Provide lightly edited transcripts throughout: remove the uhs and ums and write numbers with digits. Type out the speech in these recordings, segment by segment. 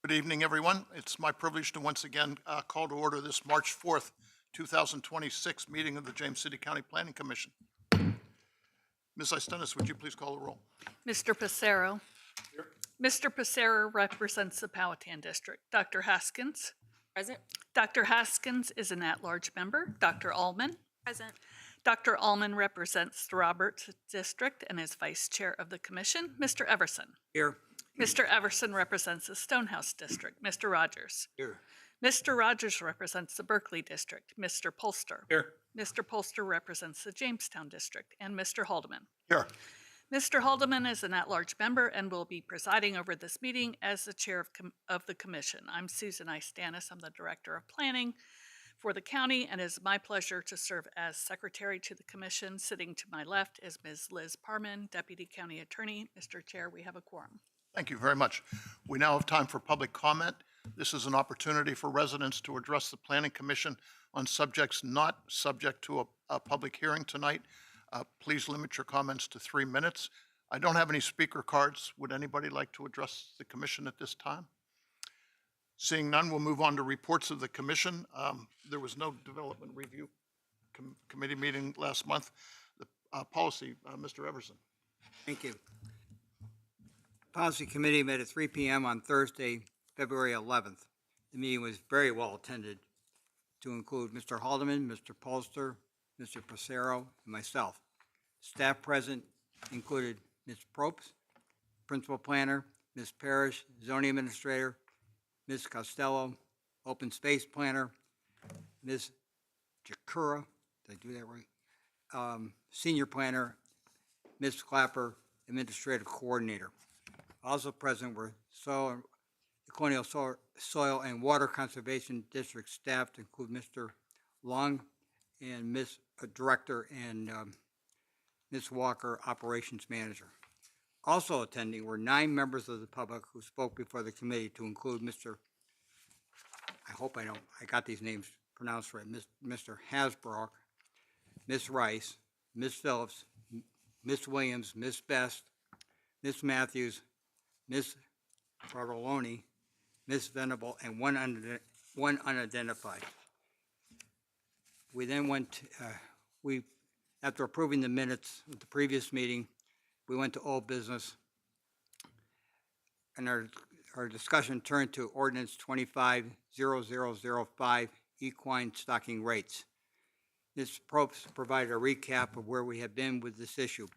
Good evening, everyone. It's my privilege to once again call to order this March 4th, 2026 meeting of the James City County Planning Commission. Ms. Istenis, would you please call the roll? Mr. Passero. Here. Mr. Passero represents the Powhatan District. Dr. Haskins. Present. Dr. Haskins is an at-large member. Dr. Allman. Present. Dr. Allman represents the Roberts District and is vice chair of the commission. Mr. Everson. Here. Mr. Everson represents the Stonehouse District. Mr. Rogers. Here. Mr. Rogers represents the Berkeley District. Mr. Polster. Here. Mr. Polster represents the Jamestown District. And Mr. Haldeman. Here. Mr. Haldeman is an at-large member and will be presiding over this meeting as the chair of the commission. I'm Susan Istenis. I'm the director of planning for the county, and it is my pleasure to serve as secretary to the commission. Sitting to my left is Ms. Liz Parman, deputy county attorney. Mr. Chair, we have a quorum. Thank you very much. We now have time for public comment. This is an opportunity for residents to address the Planning Commission on subjects not subject to a public hearing tonight. Please limit your comments to 3 minutes. I don't have any speaker cards. Would anybody like to address the commission at this time? Seeing none, we'll move on to reports of the commission. There was no development review committee meeting last month. The policy, Mr. Everson. Thank you. Policy Committee met at 3 p.m. on Thursday, February 11th. The meeting was very well attended to include Mr. Haldeman, Mr. Polster, Mr. Passero, and myself. Staff present included Ms. Probst, Principal Planner, Ms. Parrish, Zoning Administrator, Ms. Costello, Open Space Planner, Ms. Jakura, did I do that right? Senior Planner, Ms. Clapper, Administrative Coordinator. Also present were Equine Soil and Water Conservation District staff to include Mr. Long and Ms. Director and Ms. Walker, Operations Manager. Also attending were 9 members of the public who spoke before the committee to include Mr. I got these names pronounced right, Mr. Hasbrook, Ms. Rice, Ms. Phillips, Ms. Williams, Ms. Best, Ms. Matthews, Ms. Bartoloni, Ms. Venable, and one unidentified. We then went, after approving the minutes of the previous meeting, we went to old business, and our discussion turned to Ordinance 25-0005, Equine Stocking Rates. Ms. Probst provided a recap of where we have been with this issue.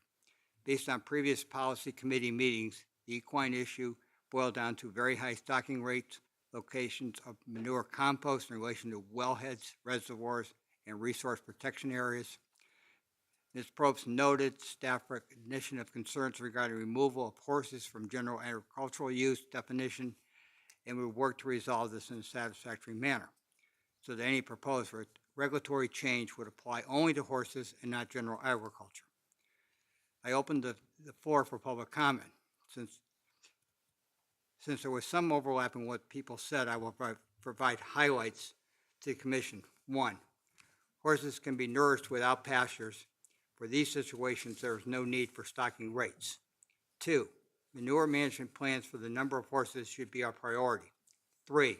Based on previous policy committee meetings, the equine issue boiled down to very high stocking rates, locations of manure compost in relation to wellheads, reservoirs, and resource protection areas. Ms. Probst noted staff recognition of concerns regarding removal of horses from general agricultural use definition, and we work to resolve this in a satisfactory manner, so that any proposed regulatory change would apply only to horses and not general agriculture. I opened the floor for public comment. Since there was some overlap in what people said, I will provide highlights to the commission. 1, horses can be nourished without pastures. For these situations, there is no need for stocking rates. 2, manure management plans for the number of horses should be our priority. 3,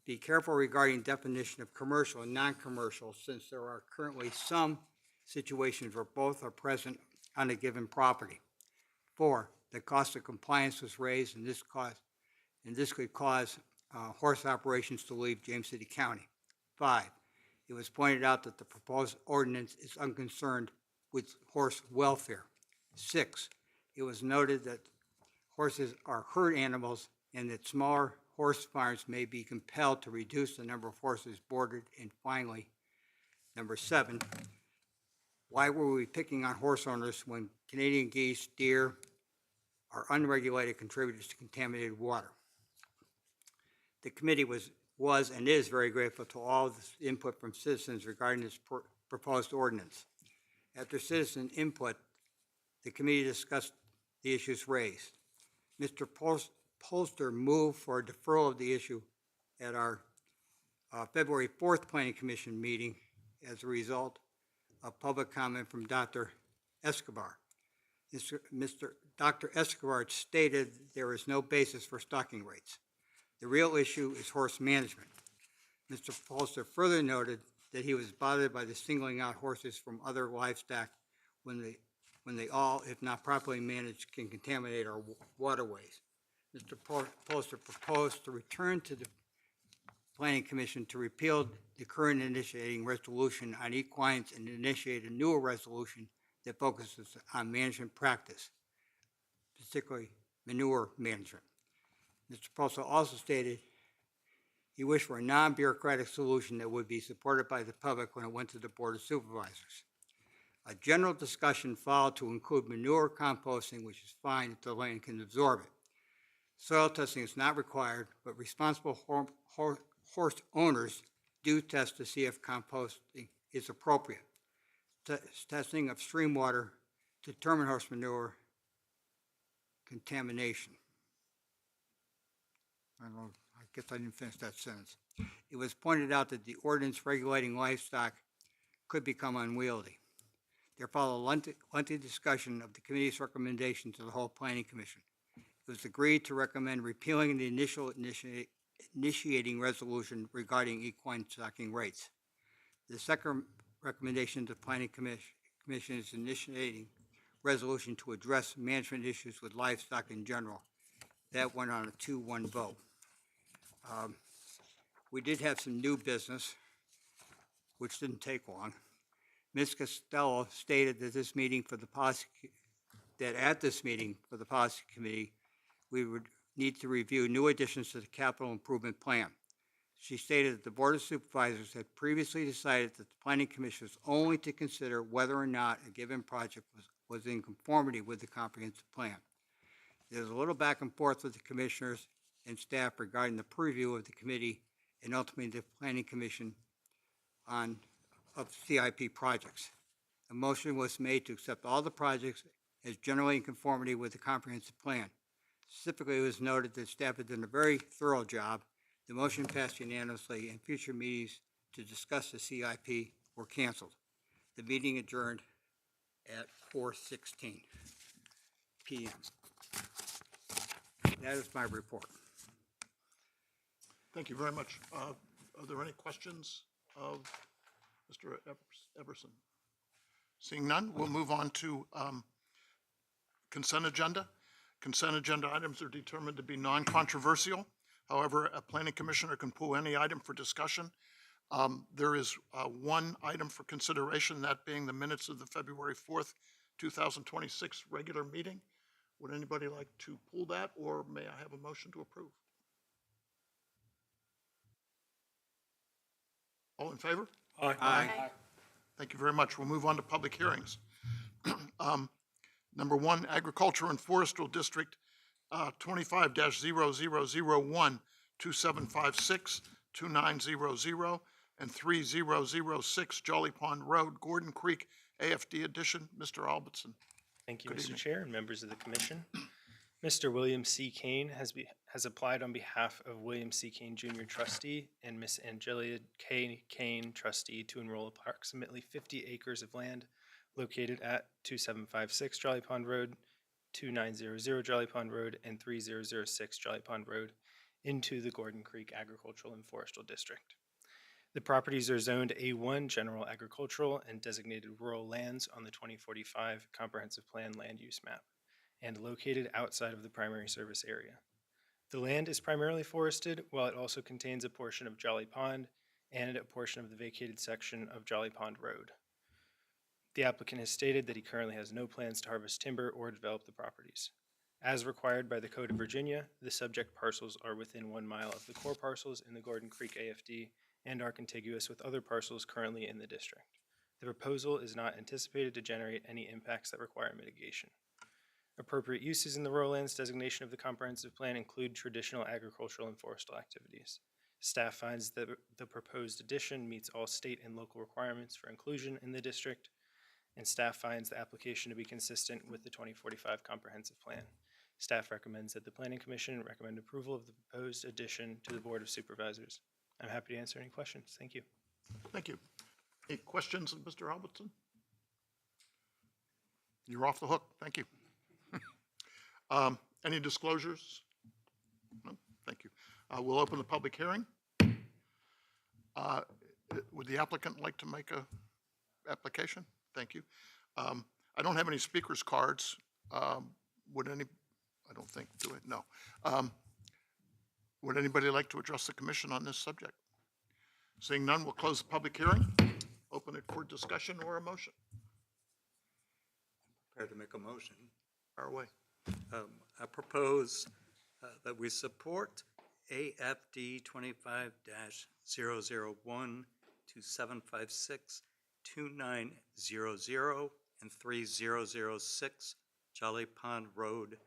be careful regarding definition of commercial and non-commercial, since there are currently some situations where both are present on a given property. 4, the cost of compliance was raised, and this could cause horse operations to leave James City County. 5, it was pointed out that the proposed ordinance is unconcerned with horse welfare. 6, it was noted that horses are herd animals and that smaller horse farms may be compelled to reduce the number of horses boarded. And finally, number 7, why were we picking on horse owners when Canadian geese, deer, are unregulated contributors to contaminated water? The committee was and is very grateful to all the input from citizens regarding this proposed ordinance. After citizen input, the committee discussed the issues raised. Mr. Polster moved for a deferral of the issue at our February 4th Planning Commission meeting as a result of public comment from Dr. Escobar. Dr. Escobar stated there is no basis for stocking rates. The real issue is horse management. Mr. Polster further noted that he was bothered by the singling out horses from other livestock when they all, if not properly managed, can contaminate our waterways. Mr. Polster proposed to return to the Planning Commission to repeal the current initiating resolution on equines and initiate a newer resolution that focuses on management practice, particularly manure management. Mr. Polster also stated he wished for a non-bureaucratic solution that would be supported by the public when it went to the Board of Supervisors. A general discussion followed to include manure composting, which is fine if the land can absorb it. Soil testing is not required, but responsible horse owners do test to see if composting is appropriate. Testing of stream water to determine horse manure contamination. I don't know, I guess I didn't finish that sentence. It was pointed out that the ordinance regulating livestock could become unwieldy. There followed a lengthy discussion of the committee's recommendation to the whole Planning Commission. It was agreed to recommend repealing the initial initiating resolution regarding equine stocking rates. The second recommendation to the Planning Commission is initiating resolution to address management issues with livestock in general. That went on a 2-1 vote. We did have some new business, which didn't take long. Ms. Costello stated that at this meeting for the Policy Committee, we would need to review new additions to the capital improvement plan. She stated that the Board of Supervisors had previously decided that the Planning Commission was only to consider whether or not a given project was in conformity with the comprehensive plan. There was a little back and forth with the commissioners and staff regarding the preview of the committee and ultimately the Planning Commission of CIP projects. A motion was made to accept all the projects as generally in conformity with the comprehensive plan. Specifically, it was noted that staff had done a very thorough job. The motion passed unanimously, and future meetings to discuss the CIP were canceled. The meeting adjourned at 4:16 p.m. That is my report. Thank you very much. Are there any questions of Mr. Everson? Seeing none, we'll move on to consent agenda. Consent agenda items are determined to be non-controversial. However, a planning commissioner can pull any item for discussion. There is one item for consideration, that being the minutes of the February 4th, 2026 regular meeting. Would anybody like to pull that, or may I have a motion to approve? All in favor? Aye. Thank you very much. We'll move on to public hearings. Number one, Agricultural and Forestry District 25-0001, 2756, 2900, and 3006 Jolly Pond Road, Gordon Creek, AFD Edition. Mr. Albertson. Thank you, Good Mr. evening. Chair and members of the Commission. Mr. William C. Kane has applied on behalf of William C. Kane Jr. Trustee and Miss Angelia K. Kane Trustee to enroll approximately 50 acres of land located at 2756 Jolly Pond Road, 2900 Jolly Pond Road, and 3006 Jolly Pond Road into the Gordon Creek Agricultural and Forestry District. The properties are zoned A1 General Agricultural and designated rural lands on the 2045 Comprehensive Plan Land Use Map and located outside of the primary service area. The land is primarily forested, while it also contains a portion of Jolly Pond and a portion of the vacated section of Jolly Pond Road. The applicant has stated that he currently has no plans to harvest timber or develop the properties. As required by the Code of Virginia, the subject parcels are within 1 mile of the core parcels in the Gordon Creek AFD and are contiguous with other parcels currently in the district. The proposal is not anticipated to generate any impacts that require mitigation. Appropriate uses in the rural lands designation of the comprehensive plan include traditional agricultural and forestal activities. Staff finds that the proposed addition meets all state and local requirements for inclusion in the district, and staff finds the application to be consistent with the 2045 comprehensive plan. Staff recommends that the Planning Commission recommend approval of the proposed addition to the Board of Supervisors. I'm happy to answer any questions. Thank you. Thank you. Any questions of Mr. Albertson? You're off the hook. Thank you. Any disclosures? No? Thank you. We'll open the public hearing. Would the applicant like to make a application? Thank you. I don't have any speakers cards. Would any, I don't think, do it, no. Would anybody like to address the commission on this subject? Seeing none, we'll close the public hearing, open it for discussion or a motion. Prepared to make a motion. Fire away. I propose that we support AFD 25-001 to 756-2900 and 3006 Jolly Pond Road,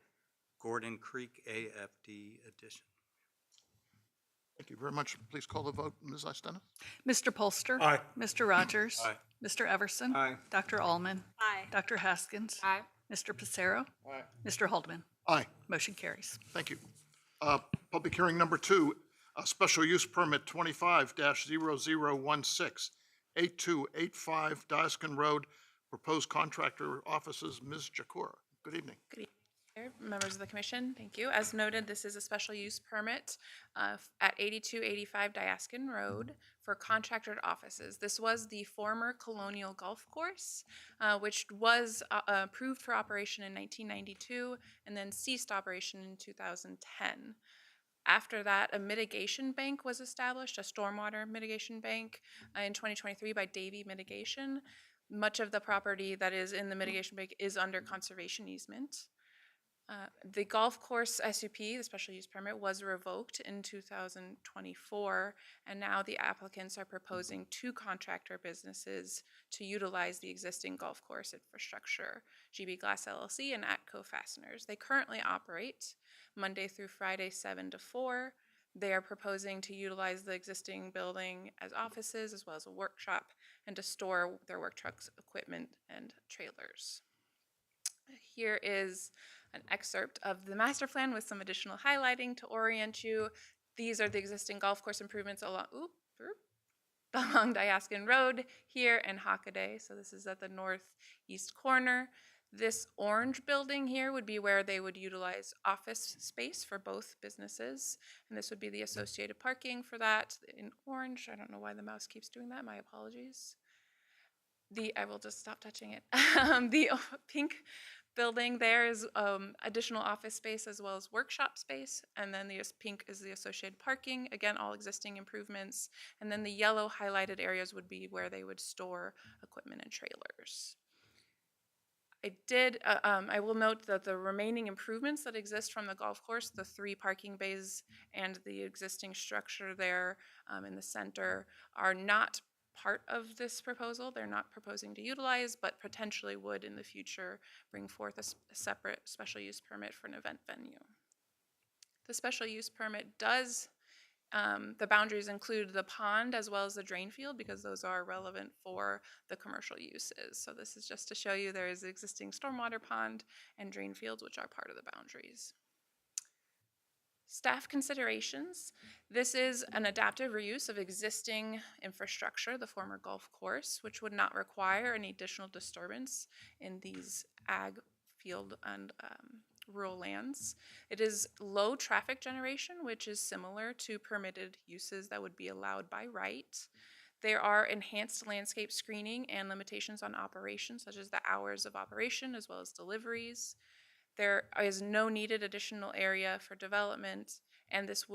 Gordon Creek AFD addition. Thank you very much. Please call the vote. Ms. Istenis? Mr. Polster? Aye. Mr. Rogers? Aye. Mr. Everson? Aye. Dr. Allman? Aye. Dr. Haskins? Aye. Mr. Pacero? Aye. Mr. Haldeman? Aye. Motion carries. Thank you. Public hearing number 2, special use permit 25-0016, 8285 Diascund Road, proposed contractor offices. Ms. Jakura, good evening. Good evening, Mayor, members of the commission. Thank you. As noted, this is a special use permit at 8285 Diascund Road for contractor offices. This was the former Colonial Golf Course, which was approved for operation in 1992 and then ceased operation in 2010. After that, a mitigation bank was established, a stormwater mitigation bank in 2023 by Davy Mitigation. Much of the property that is in the mitigation bank is under conservation easement. The golf course SUP, the special use permit, was revoked in 2024, and now the applicants are proposing 2 contractor businesses to utilize the existing golf course infrastructure, GB Glass LLC and Atco Fasteners. They currently operate Monday through Friday, 7 to 4. They are proposing to utilize the existing building as offices as well as a workshop and to store their work trucks, equipment, and trailers. Here is an excerpt of the master plan with some additional highlighting to orient you. These are the existing golf course improvements along Diascund Road here and Hockaday. So this is at the northeast corner. This orange building here would be where they would utilize office space for both businesses. And this would be the associated parking for that in orange. I don't know why the mouse keeps doing that. My apologies. I will just stop touching it. The pink building there is additional office space as well as workshop space. And then the pink is the associated parking. Again, all existing improvements. And then the yellow highlighted areas would be where they would store equipment and trailers. I will note that the remaining improvements that exist from the golf course, the 3 parking bays and the existing structure there in the center, are not part of this proposal. They're not proposing to utilize, but potentially would in the future bring forth a separate special use permit for an event venue. The special use permit does, the boundaries include the pond as well as the drain field because those are relevant for the commercial uses. So this is just to show you there is existing stormwater pond and drain fields which are part of the boundaries. Staff considerations. This is an adaptive reuse of existing infrastructure, the former golf course, which would not require any additional disturbance in these ag, field, and rural lands. It is low traffic generation, which is similar to permitted uses that would be allowed by right. There are enhanced landscape screening and limitations on operations, such as the hours of operation as well as deliveries. There is no needed additional area for development, and this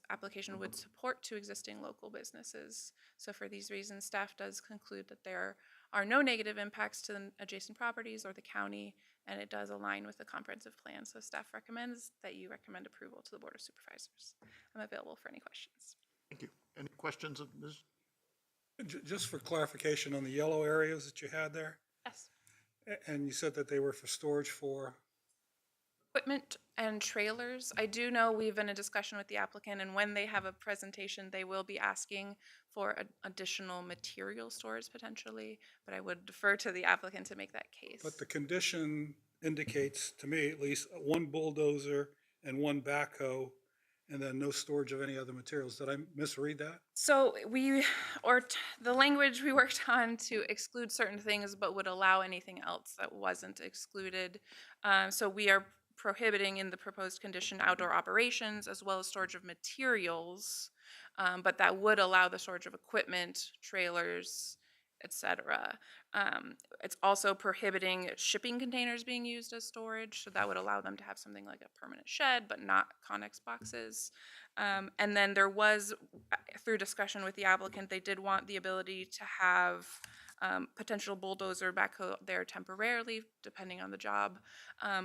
application would support 2 existing local businesses. So for these reasons, staff does conclude that there are no negative impacts to the adjacent properties or the county, and it does align with the comprehensive plan. So staff recommends that you recommend approval to the Board of Supervisors. I'm available for any questions. Thank you. Any questions of Ms.? Just for clarification on the yellow areas that you had there, Yes. and you said that they were for storage for, Equipment and trailers. I do know we've been in discussion with the applicant, and when they have a presentation, they will be asking for additional material storage potentially, but I would defer to the applicant to make that case. but the condition indicates, to me at least, 1 bulldozer and 1 backhoe, and then no storage of any other materials. Did I misread that? So the language we worked on to exclude certain things, but would allow anything else that wasn't excluded. So we are prohibiting in the proposed condition outdoor operations as well as storage of materials, but that would allow the storage of equipment, trailers, etc. It's also prohibiting shipping containers being used as storage, so that would allow them to have something like a permanent shed, but not Connex boxes. And then there was, through discussion with the applicant, they did want the ability to have potential bulldozer backhoe there temporarily, depending on the job,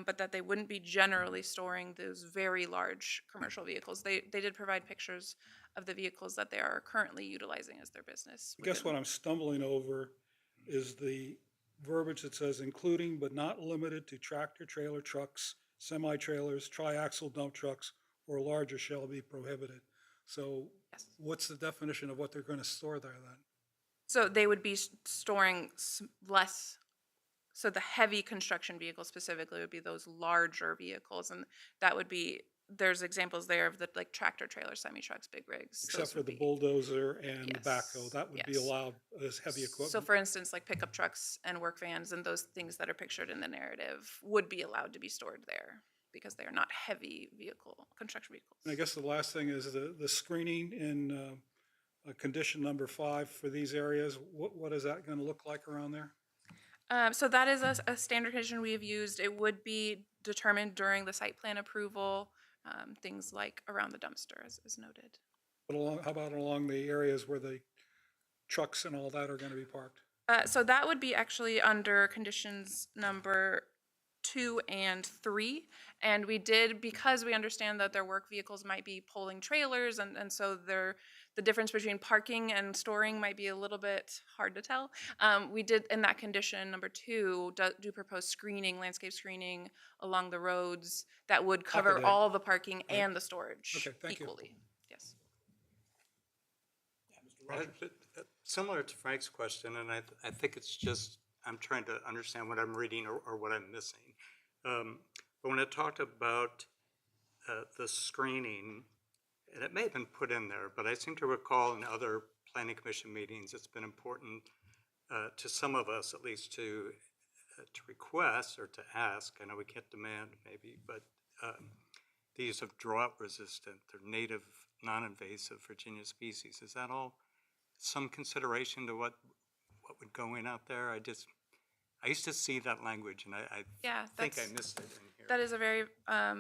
but that they wouldn't be generally storing those very large commercial vehicles. They did provide pictures of the vehicles that they are currently utilizing as their business. I guess what I'm stumbling over is the verbiage that says including but not limited to tractor, trailer, trucks, semi-trailers, tri-axle dump trucks, or larger shall be prohibited. So Yes. what's the definition of what they're going to store there then? So they would be storing less. So the heavy construction vehicles specifically would be those larger vehicles, and that would be, there's examples there of the like tractor trailer, semi trucks, big rigs. Except Those for would the be- bulldozer and the Yes, backhoe, that would be yes. allowed as heavy So equipment. for instance, like pickup trucks and work vans and those things that are pictured in the narrative would be allowed to be stored there because they are not heavy construction vehicles. And I guess the last thing is the screening in condition number 5 for these areas. What is that going to look like around there? So that is a standard condition we have used. It would be determined during the site plan approval, things like around the dumpster, as noted. But how about along the areas where the trucks and all that are going to be parked? So that would be actually under conditions number 2 and 3. And we did, because we understand that their work vehicles might be pulling trailers, and so the difference between parking and storing might be a little bit hard to tell. We did, in that condition number 2, do propose screening, landscape screening along the roads that would cover Hockaday. all the parking and the storage Okay, thank you. equally. Yes. Similar to Frank's question, and I think it's just, I'm trying to understand what I'm reading or what I'm missing. But when it talked about the screening, and it may have been put in there, but I seem to recall in other planning commission meetings, it's been important to some of us at least to request or to ask. I know we can't demand maybe, but the use of drought resistant or native non-invasive Virginia species, is that all some consideration to what would go in out there? I used to see that language, and I Yeah, think I missed it in here. that is a very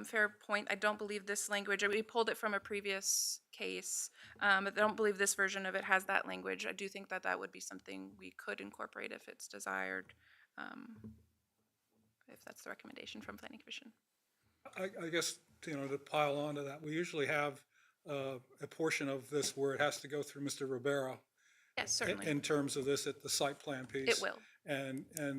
fair point. I don't believe this language, we pulled it from a previous case, but I don't believe this version of it has that language. I do think that that would be something we could incorporate if it's desired, if that's the recommendation from Planning Commission. I guess, to pile on to that, we usually have a portion of this where it has to go through Mr. Rivera Yes, certainly. in terms of this at the site plan piece. It will.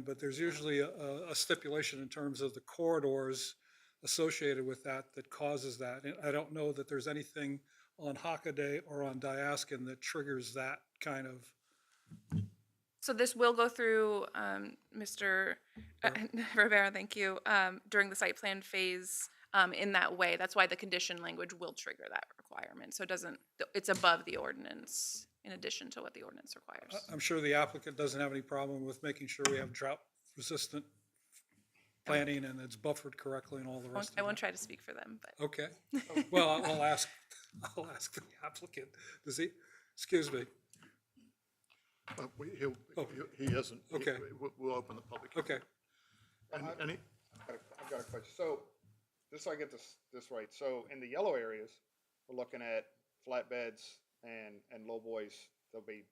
But there's usually a stipulation in terms of the corridors associated with that causes that. And I don't know that there's anything on Hockaday or on Diascund that triggers that kind of. So this will go through Mr. Rivera, thank you, during the site plan phase in that way. That's why the condition language will trigger that requirement. So it's above the ordinance in addition to what the ordinance requires. I'm sure the applicant doesn't have any problem with making sure we have drought resistant planting and it's buffered correctly and all the rest of it. I won't try to speak for them, but. Okay. Well, I'll ask the applicant. Does he, excuse me. He isn't. Okay. We'll open the public hearing. Okay. Any, I've got a question. So, just so I get this right, so in the yellow areas, we're looking at flatbeds and low boys, they'll be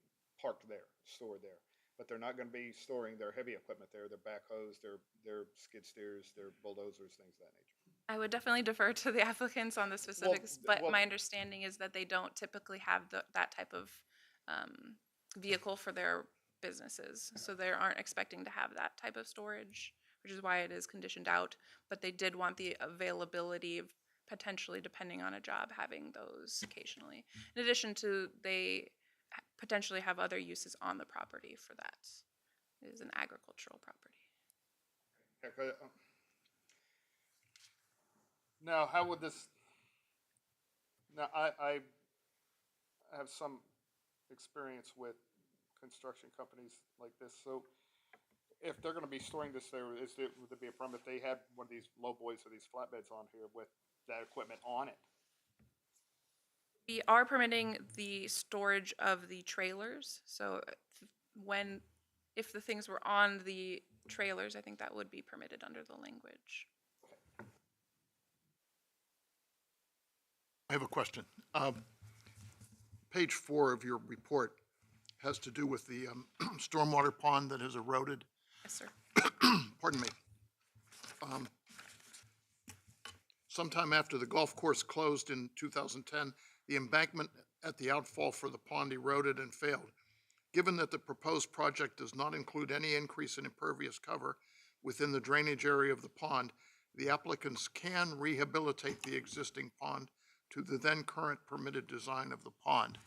parked there, stored there. But they're not gonna be storing their heavy equipment there, their backhoes, their skid steers, their bulldozers, things of that nature. I would definitely defer to the applicants on the specifics, but my understanding is that they don't typically have that type of vehicle for their businesses. So they aren't expecting to have that type of storage, which is why it is conditioned out. But they did want the availability of potentially, depending on a job, having those occasionally. In addition to, they potentially have other uses on the property for that. It is an agricultural property. Okay, now, how would this, now, I have some experience with construction companies like this, so if they're gonna be storing this there, would there be a problem if they had one of these low boys or these flatbeds on here with that equipment on it? We are permitting the storage of the trailers, so if the things were on the trailers, I think that would be permitted under the language. I have a question. Page 4 of your report has to do with the stormwater pond that has eroded. Yes, sir. Pardon me. Sometime after the golf course closed in 2010, the embankment at the outfall for the pond eroded and failed. Given that the proposed project does not include any increase in impervious cover within the drainage area of the pond, the applicants can rehabilitate the existing pond to the then current permitted design of the pond.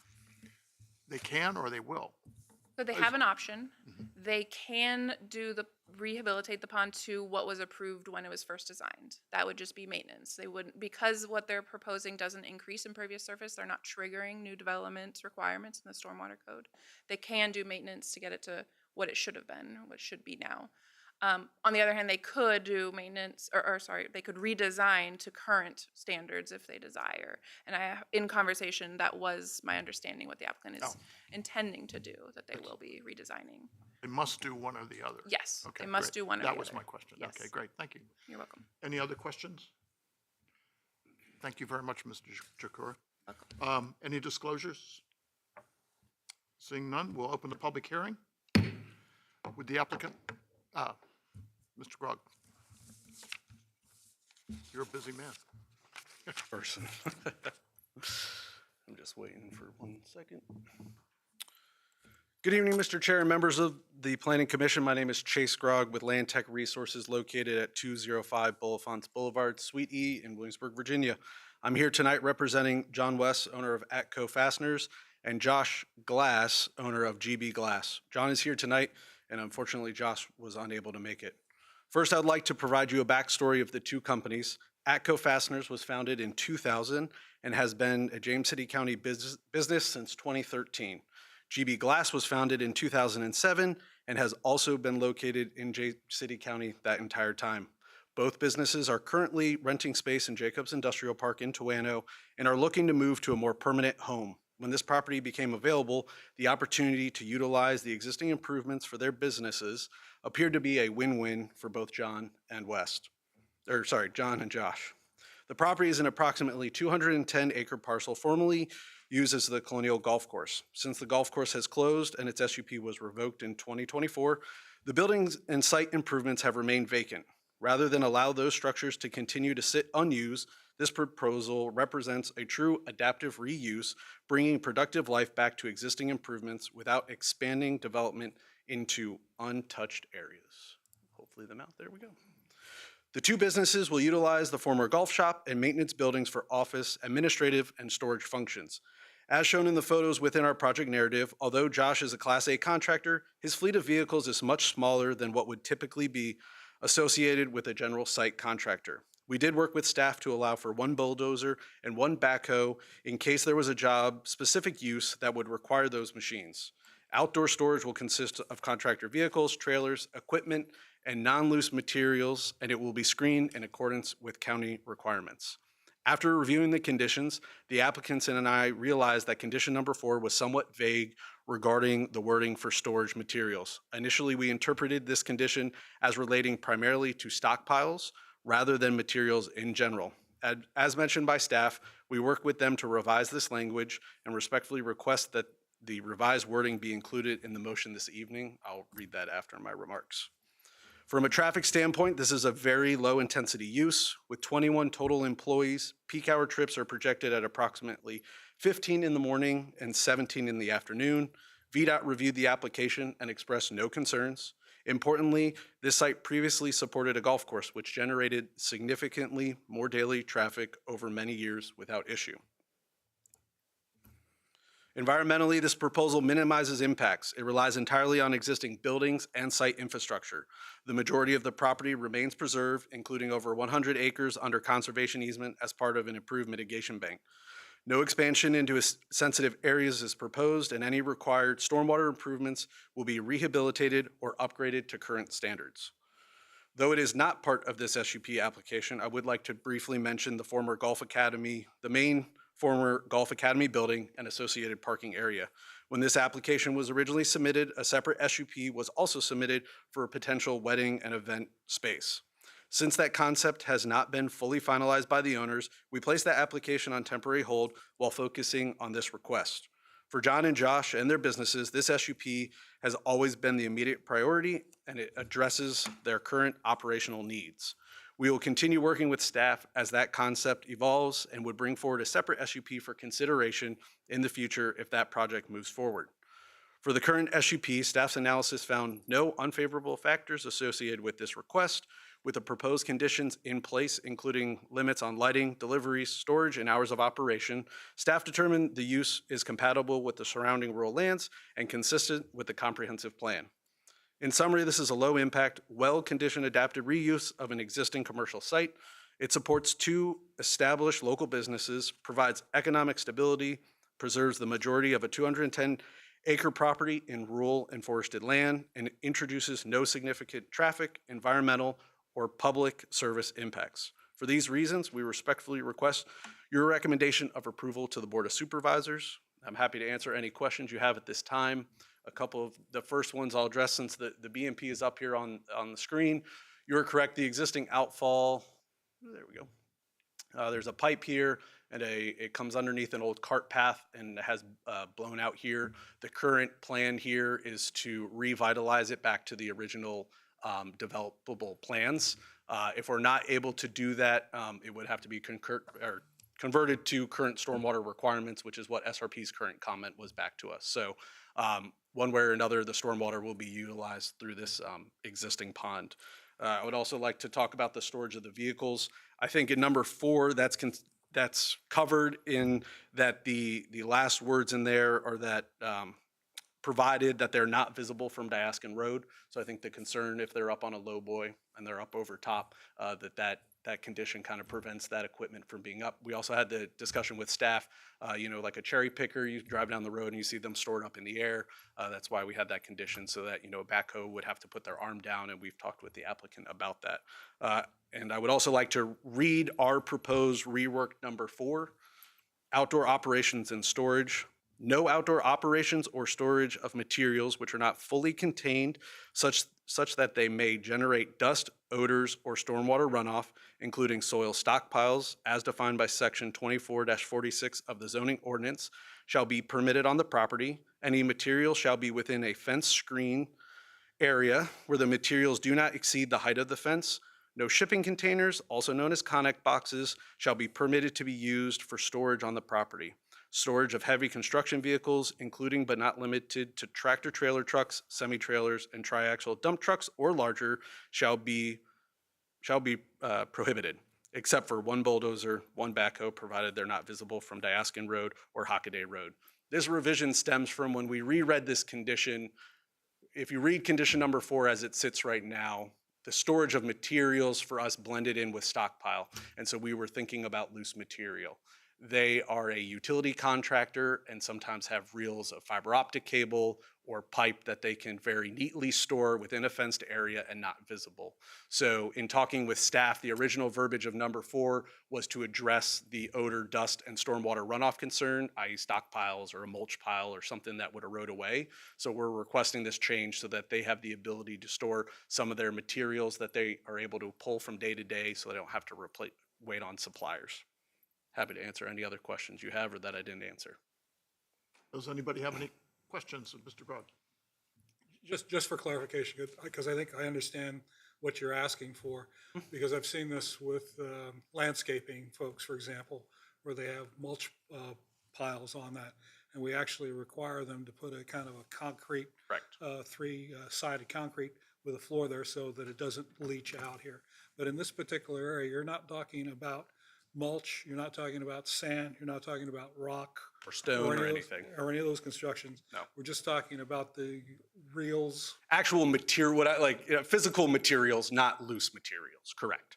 They can or they will? So they have an option. They can rehabilitate the pond to what was approved when it was first designed. That would just be maintenance. They wouldn't, because what they're proposing doesn't increase impervious surface, they're not triggering new development requirements in the stormwater code. They can do maintenance to get it to what it should have been, what it should be now. On the other hand, they could do maintenance, they could redesign to current standards if they desire. And in conversation, that was my understanding what the applicant is intending to do, that they will be redesigning. They must do one or the other? Yes, Okay, they must great. do one or the other. That was my question. Yes. Okay, great, thank you. You're welcome. Any other questions? Thank you very much, Mr. Jakura. Welcome. Any disclosures? Seeing none, we'll open the public hearing. Would the applicant, Mr. Grog? You're a busy man. Person. I'm just waiting for 1 second. Good evening, Mr. Chair and members of the Planning Commission. My name is Chase Grog with Land Tech Resources located at 205 Bullifonts Boulevard, Suite E in Williamsburg, Virginia. I'm here tonight representing John West, owner of Atco Fasteners, and Josh Glass, owner of GB Glass. John is here tonight, and unfortunately Josh was unable to make it. First, I'd like to provide you a backstory of the two companies. Atco Fasteners was founded in 2000 and has been a James City County business since 2013. GB Glass was founded in 2007 and has also been located in James City County that entire time. Both businesses are currently renting space in Jacobs Industrial Park in Towano and are looking to move to a more permanent home. When this property became available, the opportunity to utilize the existing improvements for their businesses appeared to be a win-win for both John and Josh. The property is an approximately 210-acre parcel formerly used as the Colonial Golf Course. Since the golf course has closed and its SUP was revoked in 2024, the buildings and site improvements have remained vacant. Rather than allow those structures to continue to sit unused, this proposal represents a true adaptive reuse, bringing productive life back to existing improvements without expanding development into untouched areas. Hopefully the mouth, there we go. The two businesses will utilize the former golf shop and maintenance buildings for office, administrative, and storage functions. As shown in the photos within our project narrative, although Josh is a Class A contractor, his fleet of vehicles is much smaller than what would typically be associated with a general site contractor. We did work with staff to allow for one bulldozer and one backhoe in case there was a job-specific use that would require those machines. Outdoor storage will consist of contractor vehicles, trailers, equipment, and non-loose materials, and it will be screened in accordance with county requirements. After reviewing the conditions, the applicants and I realized that condition number 4 was somewhat vague regarding the wording for storage materials. Initially, we interpreted this condition as relating primarily to stockpiles rather than materials in general. As mentioned by staff, we worked with them to revise this language and respectfully request that the revised wording be included in the motion this evening. I'll read that after my remarks. From a traffic standpoint, this is a very low intensity use. With 21 total employees, peak hour trips are projected at approximately 15 in the morning and 17 in the afternoon. VDOT reviewed the application and expressed no concerns. Importantly, this site previously supported a golf course, which generated significantly more daily traffic over many years without issue. Environmentally, this proposal minimizes impacts. It relies entirely on existing buildings and site infrastructure. The majority of the property remains preserved, including over 100 acres under conservation easement as part of an improved mitigation bank. No expansion into sensitive areas is proposed, and any required stormwater improvements will be rehabilitated or upgraded to current standards. Though it is not part of this SUP application, I would like to briefly mention the former Golf Academy, the main former Golf Academy building and associated parking area. When this application was originally submitted, a separate SUP was also submitted for a potential wedding and event space. Since that concept has not been fully finalized by the owners, we placed that application on temporary hold while focusing on this request. For John and Josh and their businesses, this SUP has always been the immediate priority, and it addresses their current operational needs. We will continue working with staff as that concept evolves and would bring forward a separate SUP for consideration in the future if that project moves forward. For the current SUP, staff's analysis found no unfavorable factors associated with this request, with the proposed conditions in place, including limits on lighting, deliveries, storage, and hours of operation. Staff determined the use is compatible with the surrounding rural lands and consistent with the comprehensive plan. In summary, this is a low-impact, well-conditioned adapted reuse of an existing commercial site. It supports 2 established local businesses, provides economic stability, preserves the majority of a 210-acre property in rural and forested land, and introduces no significant traffic, environmental, or public service impacts. For these reasons, we respectfully request your recommendation of approval to the Board of Supervisors. I'm happy to answer any questions you have at this time. A couple of the first ones I'll address since the BMP is up here on the screen. You're correct, the existing outfall, there we go. There's a pipe here and it comes underneath an old cart path and has blown out here. The current plan here is to revitalize it back to the original developable plans. If we're not able to do that, it would have to be converted to current stormwater requirements, which is what SRP's current comment was back to us. So one way or another, the stormwater will be utilized through this existing pond. I would also like to talk about the storage of the vehicles. I think in number 4, that's covered in that the last words in there are that provided that they're not visible from Diascund Road. So I think the concern, if they're up on a low boy and they're up over top, that condition kind of prevents that equipment from being up. We also had the discussion with staff, like a cherry picker, you drive down the road and you see them stored up in the air. That's why we had that condition, so that, a backhoe would have to put their arm down, and we've talked with the applicant about that. And I would also like to read our proposed rework number 4, outdoor operations and storage. No outdoor operations or storage of materials which are not fully contained such that they may generate dust, odors, or stormwater runoff, including soil stockpiles, as defined by section 24-46 of the zoning ordinance, shall be permitted on the property. Any material shall be within a fence screen area where the materials do not exceed the height of the fence. No shipping containers, also known as connect boxes, shall be permitted to be used for storage on the property. Storage of heavy construction vehicles, including but not limited to tractor trailer trucks, semi-trailers, and triaxle dump trucks or larger, shall be prohibited, except for 1 bulldozer, 1 backhoe, provided they're not visible from Diascund Road or Hockaday Road. This revision stems from when we reread this condition. If you read condition number 4 as it sits right now, the storage of materials for us blended in with stockpile. And so we were thinking about loose material. They are a utility contractor and sometimes have reels of fiber optic cable or pipe that they can very neatly store within a fenced area and not visible. So in talking with staff, the original verbiage of number 4 was to address the odor, dust, and stormwater runoff concern, i.e. stockpiles or a mulch pile or something that would erode away. So we're requesting this change so that they have the ability to store some of their materials that they are able to pull from day to day, so they don't have to wait on suppliers. Happy to answer any other questions you have or that I didn't answer. Does anybody have any questions of Mr. Grod? Just for clarification, because I think I understand what you're asking for, because I've seen this with landscaping folks, for example, where they have mulch piles on that, and we actually require them to put a kind of a concrete, Correct. 3-sided concrete with a floor there so that it doesn't leach out here. But in this particular area, you're not talking about mulch, you're not talking about sand, you're not talking about rock. Or stone or anything. Or any of those constructions. No. We're just talking about the reels. Actual material, physical materials, not loose materials, correct.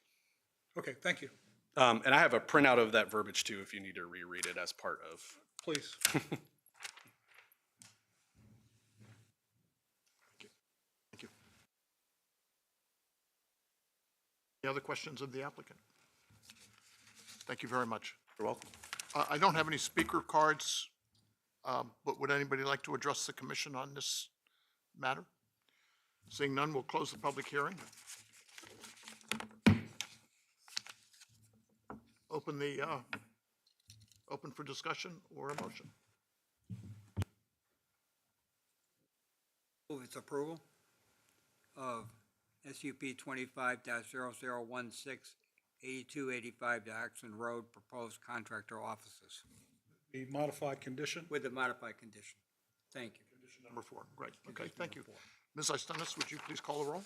Okay, thank you. And I have a printout of that verbiage too, if you need to reread it as part of. Please. Thank you. Any other questions of the applicant? Thank you very much. You're welcome. I don't have any speaker cards, but would anybody like to address the commission on this matter? Seeing none, we'll close the public hearing. Open for discussion or a motion. Move its approval of SUP 25-0016, 8285 Diascund Road, proposed contractor offices The modified condition. with the modified condition. Thank you. Condition number 4, great, okay, thank you. Ms. Istonis, would you please call the roll?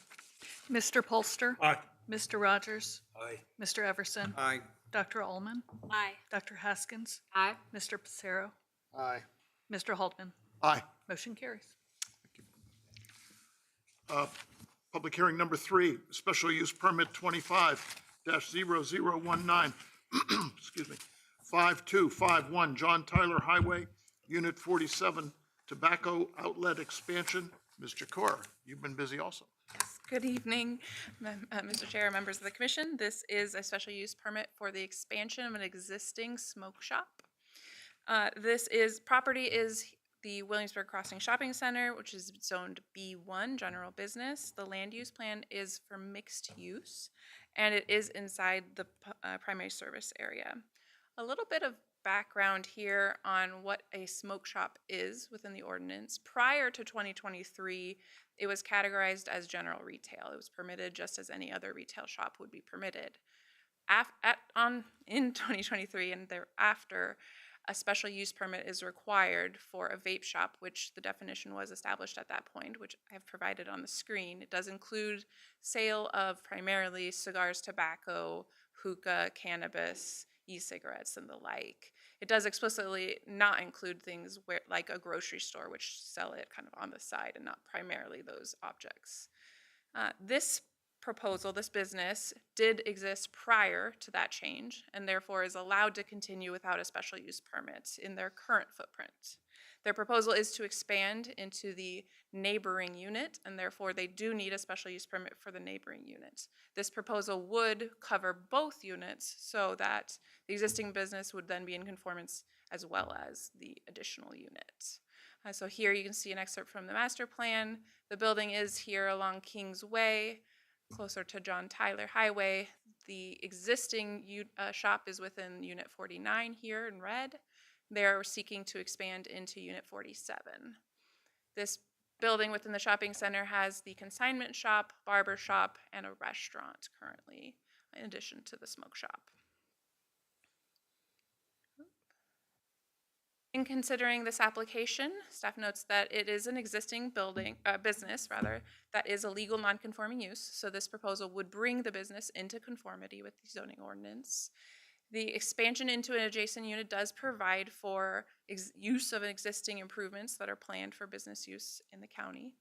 Mr. Polster? Aye. Mr. Rogers? Aye. Mr. Everson? Aye. Dr. Ullman? Aye. Dr. Haskins? Aye. Mr. Pacero? Aye. Mr. Haldeman? Aye. Motion carries. Public hearing number 3, special use permit 25-0019, excuse me, 5251 John Tyler Highway, Unit 47, tobacco outlet expansion. Ms. Jakor, you've been busy also. Good evening, Mr. Chair, members of the commission. This is a special use permit for the expansion of an existing smoke shop. Property is the Williamsburg Crossing Shopping Center, which is zoned B1, general business. The land use plan is for mixed use, and it is inside the primary service area. A little bit of background here on what a smoke shop is within the ordinance. Prior to 2023, it was categorized as general retail. It was permitted just as any other retail shop would be permitted. In 2023 and thereafter, a special use permit is required for a vape shop, which the definition was established at that point, which I have provided on the screen. It does include sale of primarily cigars, tobacco, hookah, cannabis, e-cigarettes, and the like. It does explicitly not include things like a grocery store, which sell it kind of on the side and not primarily those objects. This proposal, this business, did exist prior to that change and therefore is allowed to continue without a special use permit in their current footprint. Their proposal is to expand into the neighboring unit, and therefore they do need a special use permit for the neighboring unit. This proposal would cover both units so that the existing business would then be in conformance as well as the additional unit. So here you can see an excerpt from the master plan. The building is here along Kings Way, closer to John Tyler Highway. The existing shop is within Unit 49 here in red. They're seeking to expand into Unit 47. This building within the shopping center has the consignment shop, barber shop, and a restaurant currently, in addition to the smoke shop. In considering this application, staff notes that it is an existing business that is a legal non-conforming use, so this proposal would bring the business into conformity with the zoning ordinance. The expansion into an adjacent unit does provide for use of existing improvements that are planned for business use in the county.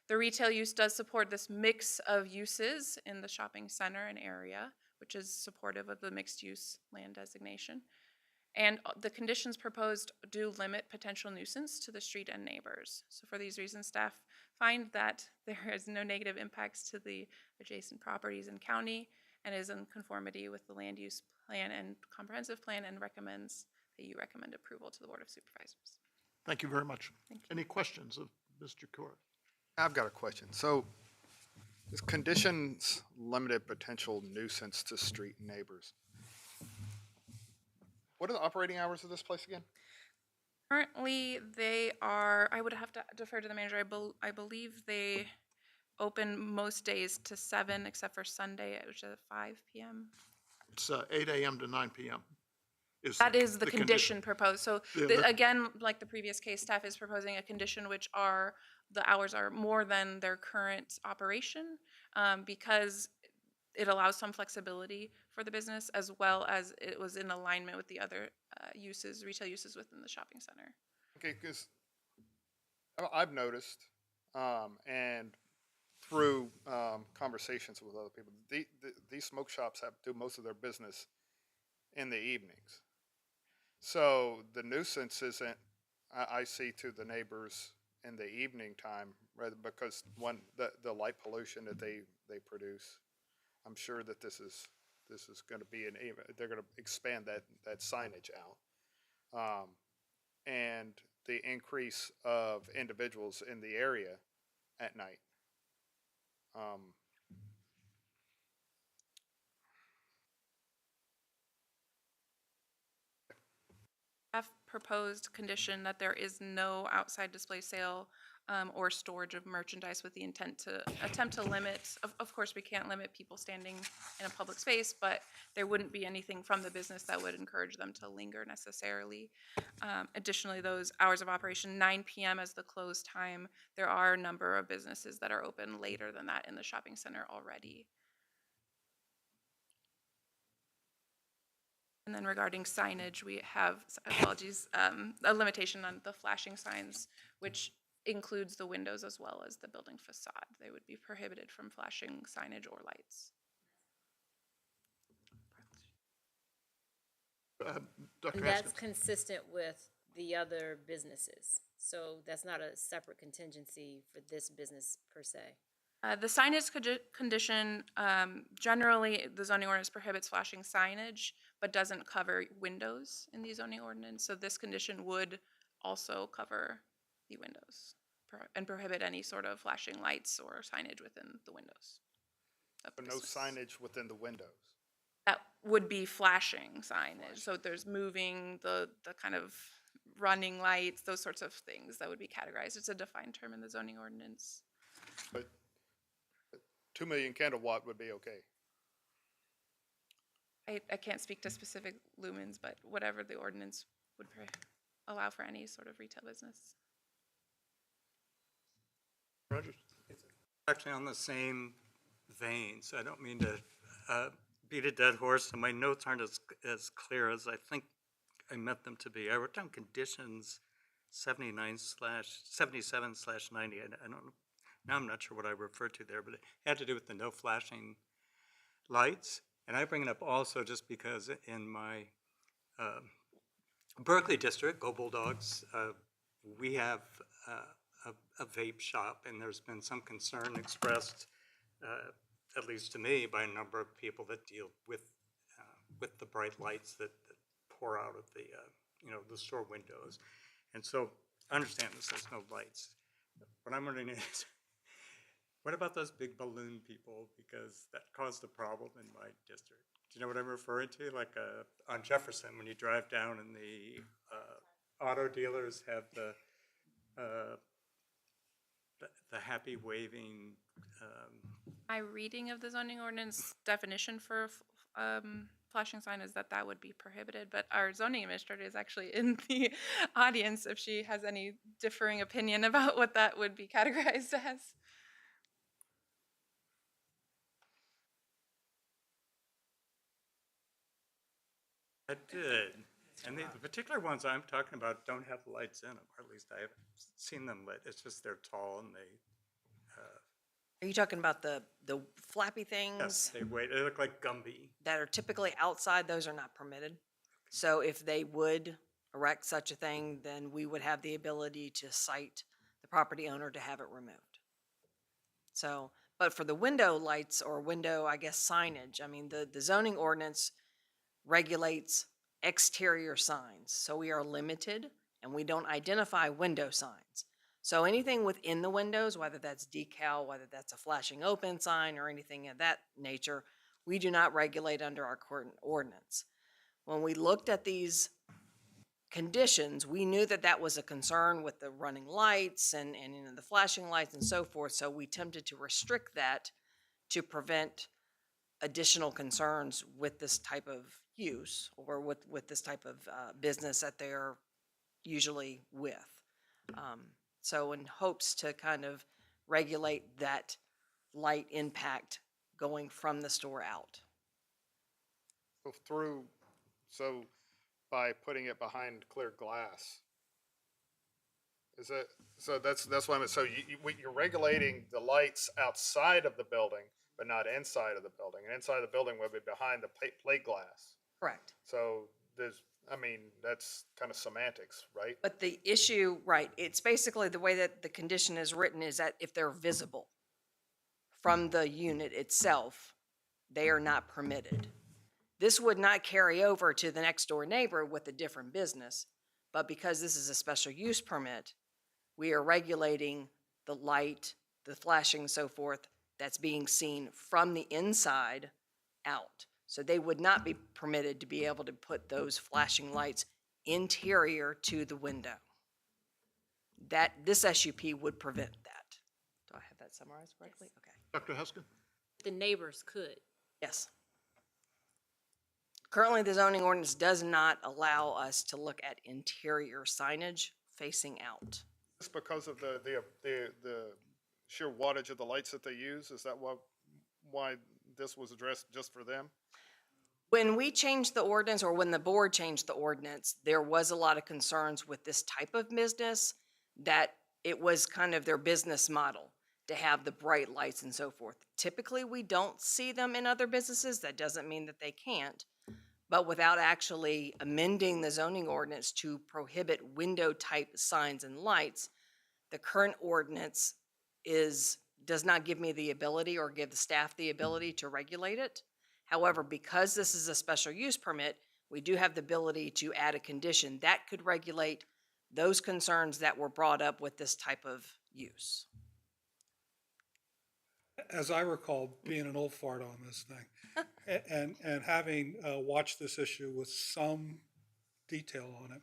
The retail use does support this mix of uses in the shopping center and area, which is supportive of the mixed use land designation. And the conditions proposed do limit potential nuisance to the street and neighbors. So for these reasons, staff find that there is no negative impacts to the adjacent properties in county and is in conformity with the land use plan and comprehensive plan, and recommends that you recommend approval to the Board of Supervisors. Thank you very much. Thank you. Any questions of Mr. Jakor? I've got a question. So, this conditions limited potential nuisance to street neighbors. What are the operating hours of this place again? Currently, they are, I would have to defer to the manager. I believe they open most days to 7, except for Sunday, which is at 5 p.m. It's 8 a.m. to 9 p.m. That is the condition proposed. So Yeah, again, like the previous case, staff is proposing a condition which the hours are more than their current operation, because it allows some flexibility for the business, as well as it was in alignment with the other retail uses within the shopping center. Okay, because I've noticed, and through conversations with other people, these smoke shops do most of their business in the evenings. So the nuisance isn't, I see to the neighbors in the evening time, rather because the light pollution that they produce. I'm sure that this is going to be they're going to expand that signage out. And the increase of individuals in the area at night. Have proposed condition that there is no outside display sale or storage of merchandise with the intent to attempt to limit, of course, we can't limit people standing in a public space, but there wouldn't be anything from the business that would encourage them to linger necessarily. Additionally, those hours of operation, 9 p.m. as the close time, there are a number of businesses that are open later than that in the shopping center already. And then regarding signage, we have, apologies, a limitation on the flashing signs, which includes the windows as well as the building facade. They would be prohibited from flashing signage or lights. Dr. And that's Haskins? consistent with the other businesses. So that's not a separate contingency for this business per se. The signage condition, generally, the zoning ordinance prohibits flashing signage, but doesn't cover windows in the zoning ordinance. So this condition would also cover the windows and prohibit any sort of flashing lights or signage within the windows. But no signage within the windows. That would be flashing signage. So there's moving, the kind of running lights, those sorts of things that would be categorized. It's a defined term in the zoning ordinance. But 2 million candlewatt would be okay. I can't speak to specific lumens, but whatever the ordinance would allow for any sort of retail business. Rogers? Actually, on the same vein, so I don't mean to beat a dead horse, and my notes aren't as clear as I think I meant them to be. I wrote down conditions 77/90. I don't know. Now I'm not sure what I referred to there, but it had to do with the no flashing lights. And I bring it up also just because in my Berkeley district, Go Bulldogs, we have a vape shop, and there's been some concern expressed, at least to me, by a number of people that deal with the bright lights that pour out of the the store windows. And so I understand this, there's no lights. What I'm wondering is, what about those big balloon people? Because that caused a problem in my district. Do you know what I'm referring to? Like on Jefferson, when you drive down and the auto dealers have the happy waving. My reading of the zoning ordinance definition for flashing sign is that would be prohibited, but our zoning administrator is actually in the audience if she has any differing opinion about what that would be categorized as. I did. And the particular ones I'm talking about don't have lights in them, or at least I haven't seen them lit. It's just they're tall and they. Are you talking about the flappy things Yes, they look like Gumby. that are typically outside? Those are not permitted. So if they would erect such a thing, then we would have the ability to cite the property owner to have it removed. So, but for the window lights or window, I guess, signage, I mean, the zoning ordinance regulates exterior signs. So we are limited and we don't identify window signs. So anything within the windows, whether that's decal, whether that's a flashing open sign or anything of that nature, we do not regulate under our current ordinance. When we looked at these conditions, we knew that that was a concern with the running lights and the flashing lights and so forth. So we attempted to restrict that to prevent additional concerns with this type of use or with this type of business that they're usually with. So in hopes to kind of regulate that light impact going from the store out. So by putting it behind clear glass, is it, so that's why I'm, so you're regulating the lights outside of the building, but not inside of the building. And inside of the building would be behind the plate glass. Correct. So there's, I mean, that's kind of semantics, right? But the issue, right, it's basically the way that the condition is written is that if they're visible from the unit itself, they are not permitted. This would not carry over to the next door neighbor with a different business, but because this is a special use permit, we are regulating the light, the flashing and so forth that's being seen from the inside out. So they would not be permitted to be able to put those flashing lights interior to the window. That, this SUP would prevent that. Do I have that summarized correctly? Okay. Dr. Heskin? The neighbors could. Yes. Currently, the zoning ordinance does not allow us to look at interior signage facing out. Just because of the sheer wattage of the lights that they use, is that why this was addressed just for them? When we changed the ordinance, or when the board changed the ordinance, there was a lot of concerns with this type of business, that it was kind of their business model to have the bright lights and so forth. Typically, we don't see them in other businesses. That doesn't mean that they can't. But without actually amending the zoning ordinance to prohibit window-type signs and lights, the current ordinance does not give me the ability or give the staff the ability to regulate it. However, because this is a special use permit, we do have the ability to add a condition that could regulate those concerns that were brought up with this type of use. As I recall, being an old fart on this thing, and having watched this issue with some detail on it,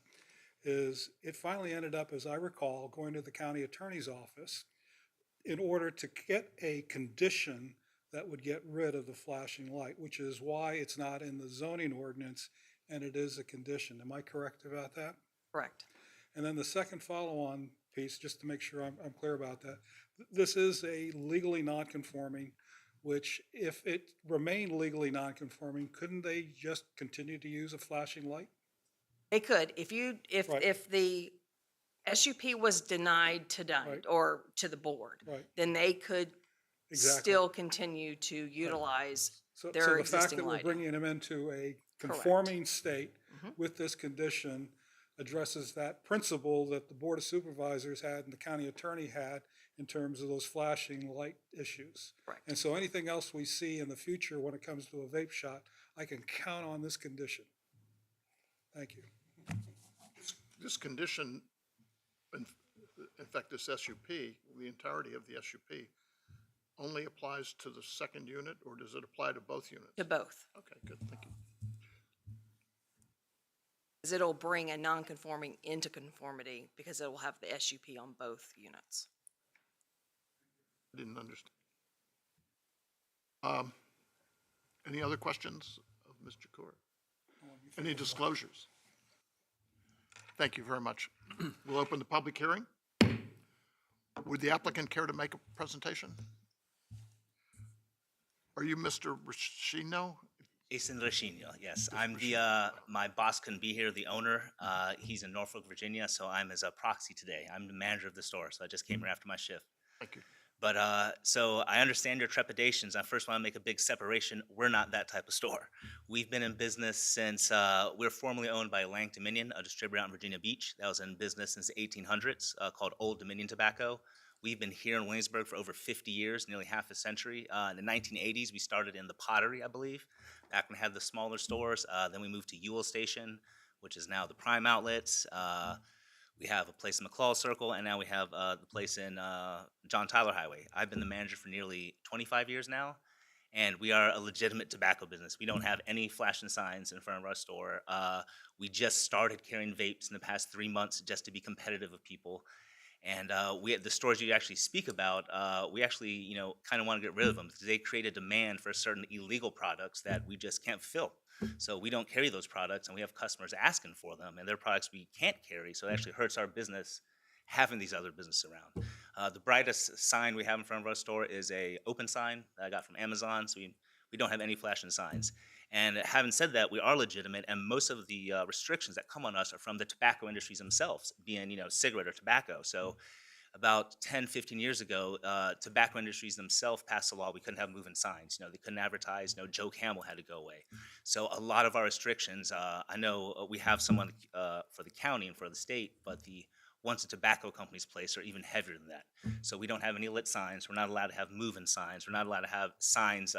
is it finally ended up, as I recall, going to the county attorney's office in order to get a condition that would get rid of the flashing light, which is why it's not in the zoning ordinance and it is a condition. Am I correct about that? Correct. And then the second follow-on piece, just to make sure I'm clear about that, this is a legally non-conforming, which if it remained legally non-conforming, couldn't they just continue to use a flashing light? They could, Right. if the SUP was denied tonight Right. or to the board, Right. then they could Exactly. still continue to utilize So their the fact existing that we're lighting. bringing them into a conforming state Mhm. with this condition addresses that principle that the Board of Supervisors had and the county attorney had in terms of those flashing light issues. Correct. And so anything else we see in the future when it comes to a vape shop, I can count on this condition. Thank you. This condition, in fact, this SUP, the entirety of the SUP, only applies to the second unit, or does it apply to both units? To both, Okay, good, thank you. because it'll bring a non-conforming into conformity because it will have the SUP on both units. I didn't understand. Any other questions of Ms. Jacour? Any disclosures? Thank you very much. We'll open the public hearing. Would the applicant care to make a presentation? Are you Mr. Rashino? Jason Rescission, yes. I'm the, my boss couldn't be here, the owner. He's in Norfolk, Virginia, so I'm his proxy today. I'm the manager of the store, so I just came here after my shift. Thank you. But so I understand your trepidations. I first want to make a big separation. We're not that type of store. We've been in business since we're formerly owned by Lang Dominion, a distributor out in Virginia Beach. That was in business since the 1800s, called Old Dominion Tobacco. We've been here in Williamsburg for over 50 years, nearly half a century. In the 1980s, we started in the Pottery, I believe, back when we had the smaller stores. Then we moved to Ewell Station, which is now the Prime Outlets. We have a place in McClaw Circle, and now we have the place in John Tyler Highway. I've been the manager for nearly 25 years now, and we are a legitimate tobacco business. We don't have any flashing signs in front of our store. We just started carrying vapes in the past 3 months just to be competitive with people. And the stores you actually speak about, we actually, kind of want to get rid of them because they create a demand for certain illegal products that we just can't fulfill. So we don't carry those products, and we have customers asking for them, and they're products we can't carry, so it actually hurts our business having these other businesses around. The brightest sign we have in front of our store is a open sign that I got from Amazon, so we don't have any flashing signs. And having said that, we are legitimate, and most of the restrictions that come on us are from the tobacco industries themselves, being, cigarette or tobacco. So about 10, 15 years ago, tobacco industries themselves passed a law we couldn't have moving signs. They couldn't advertise. Joe Camel had to go away. So a lot of our restrictions, I know we have some for the county and for the state, but the ones the tobacco companies place are even heavier than that. So we don't have any lit signs. We're not allowed to have moving signs. We're not allowed to have signs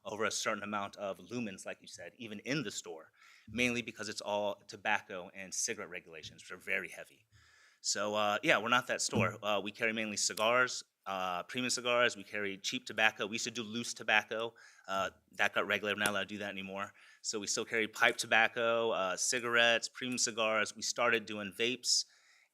over a certain amount of lumens, like you said, even in the store, mainly because it's all tobacco and cigarette regulations, which are very heavy. So yeah, we're not that store. We carry mainly cigars, premium cigars. We carry cheap tobacco. We used to do loose tobacco. That got regulated. We're not allowed to do that anymore. So we still carry pipe tobacco, cigarettes, premium cigars. We started doing vapes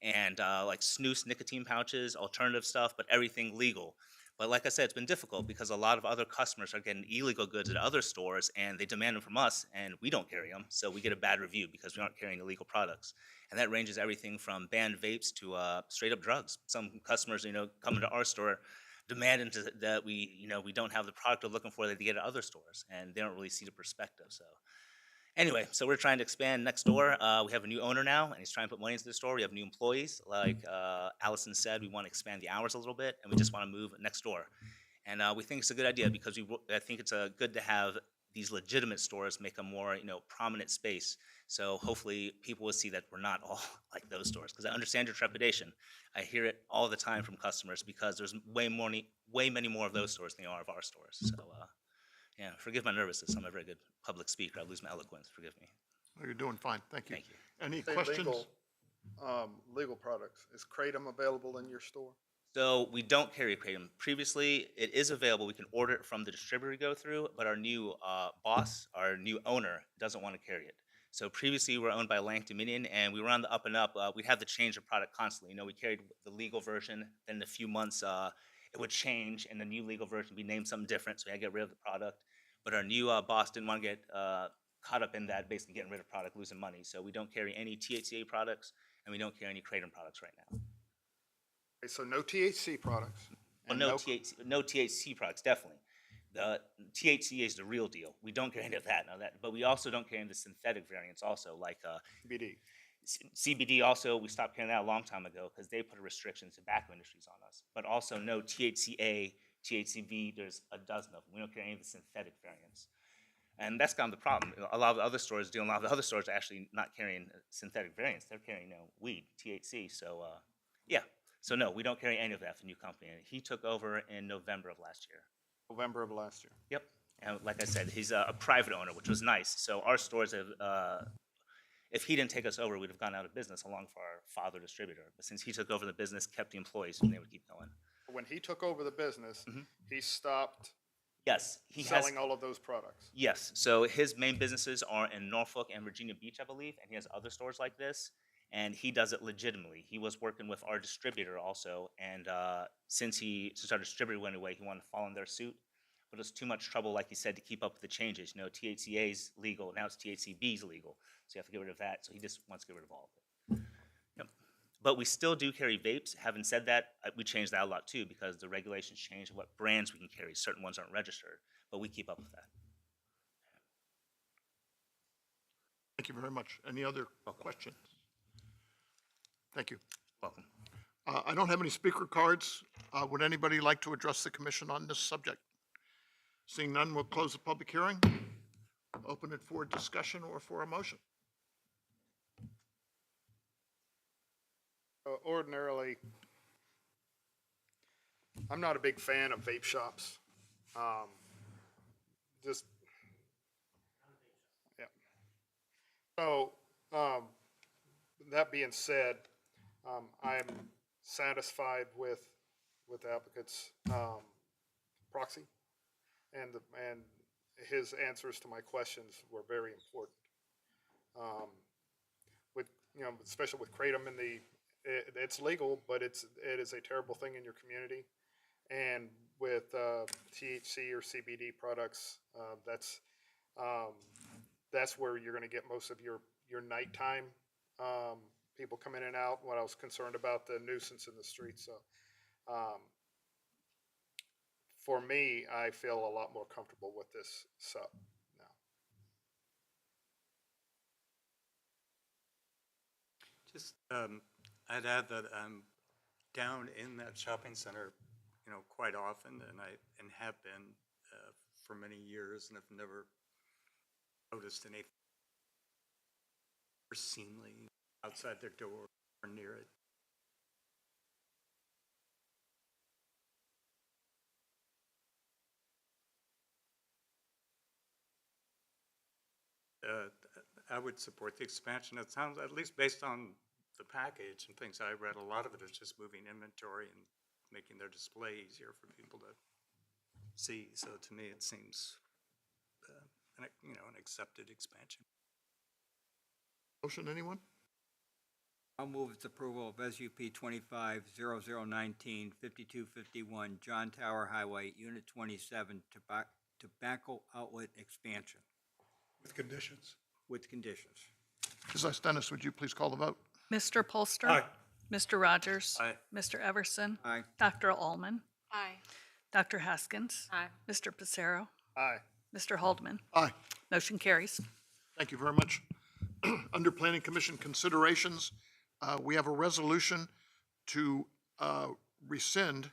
and like snus, nicotine pouches, alternative stuff, but everything legal. But like I said, it's been difficult because a lot of other customers are getting illegal goods at other stores and they demand them from us and we don't carry them. So we get a bad review because we aren't carrying illegal products. And that ranges everything from banned vapes to straight up drugs. Some customers, come into our store demanding that we don't have the product they're looking for that they get at other stores and they don't really see the perspective. So anyway, so we're trying to expand next door. We have a new owner now, and he's trying to put money into the store. We have new employees. Like Allison said, we want to expand the hours a little bit, and we just want to move next door. And we think it's a good idea because I think it's good to have these legitimate stores make a more prominent space. So hopefully people will see that we're not all like those stores. Because I understand your trepidation. I hear it all the time from customers because there's way many more of those stores than there are of our stores. So yeah, forgive my nervousness. I'm a very good public speaker. I lose my eloquence. Forgive me. Oh, you're doing fine. Thank you. Thank you. Any Say questions? legal products. Is Kratom available in your store? So we don't carry Kratom. Previously, it is available. We can order it from the distributor we go through, but our new boss, our new owner, doesn't want to carry it. So previously, we were owned by Lang Dominion, and we were on the up and up. We'd have to change the product constantly. We carried the legal version. Then in a few months, it would change, and the new legal version would be named something different, so we had to get rid of the product. But our new boss didn't want to get caught up in that, basically getting rid of product, losing money. So we don't carry any THCA products, and we don't carry any Kratom products right now. Okay, so no THC products. Well, and no THC products, definitely. The THC is the real deal. We don't carry any of that, but we also don't carry any of the synthetic variants also, like CBD. CBD also, we stopped carrying that a long time ago because they put a restriction tobacco industries on us. But also no THCA, THCV, there's a dozen of them. We don't carry any of the synthetic variants. And that's kind of the problem. A lot of the other stores do, and a lot of the other stores are actually not carrying synthetic variants. They're carrying weed, THC. So yeah. So no, we don't carry any of that for the new company. And he took over in November of last year. November of last year. Yep. And like I said, he's a private owner, which was nice. So our stores have, if he didn't take us over, we'd have gone out of business along for our father distributor. But since he took over the business, kept the employees, and they would keep going. When he took over the business, he stopped Yes, he selling has. all of those products. Yes, so his main businesses are in Norfolk and Virginia Beach, I believe, and he has other stores like this. And he does it legitimately. He was working with our distributor also, and since our distributor went away, he wanted to follow in their suit. But it was too much trouble, like he said, to keep up with the changes. THCA is legal, now it's THCB is legal, so you have to get rid of that. So he just wants to get rid of all of it. Yep. But we still do carry vapes. Having said that, we changed that a lot too because the regulations changed what brands we can carry. Certain ones aren't registered, but we keep up with that. Thank you very much. Any other questions? Thank you. Welcome. I don't have any speaker cards. Would anybody like to address the commission on this subject? Seeing none, we'll close the public hearing. Open it for discussion or for a motion. Ordinarily, I'm not a big fan of vape shops. Just, yeah. So, that being said, I'm satisfied with the applicant's proxy, and his answers to my questions were very important. Especially with kratom it's legal, but it is a terrible thing in your community, and with THC or CBD products, that's where you're going to get most of your nighttime people come in and out. When I was concerned about the nuisance in the street, so for me, I feel a lot more comfortable with this sub now. Just, I'd add that I'm down in that shopping center, you know, quite often, and have been for many years, and have never noticed anything obscenely outside their door or near it. I would support the expansion. It sounds, at least based on the package and things I read, a lot of it is just moving inventory and making their display easier for people to see. So to me, it seems, an accepted expansion. Motion, anyone? I'll move its approval of SUP 25-0019, 5251 John Tower Highway, Unit 27, tobacco outlet expansion With conditions. with conditions. Mrs. Dennis, would you please call the vote? Mr. Polster? Aye. Mr. Rogers? Aye. Mr. Everson? Aye. Dr. Allman? Aye. Dr. Haskins? Aye. Mr. Pacero? Aye. Mr. Haldeman? Aye. Motion carries. Thank you very much. Under Planning Commission considerations, we have a resolution to rescind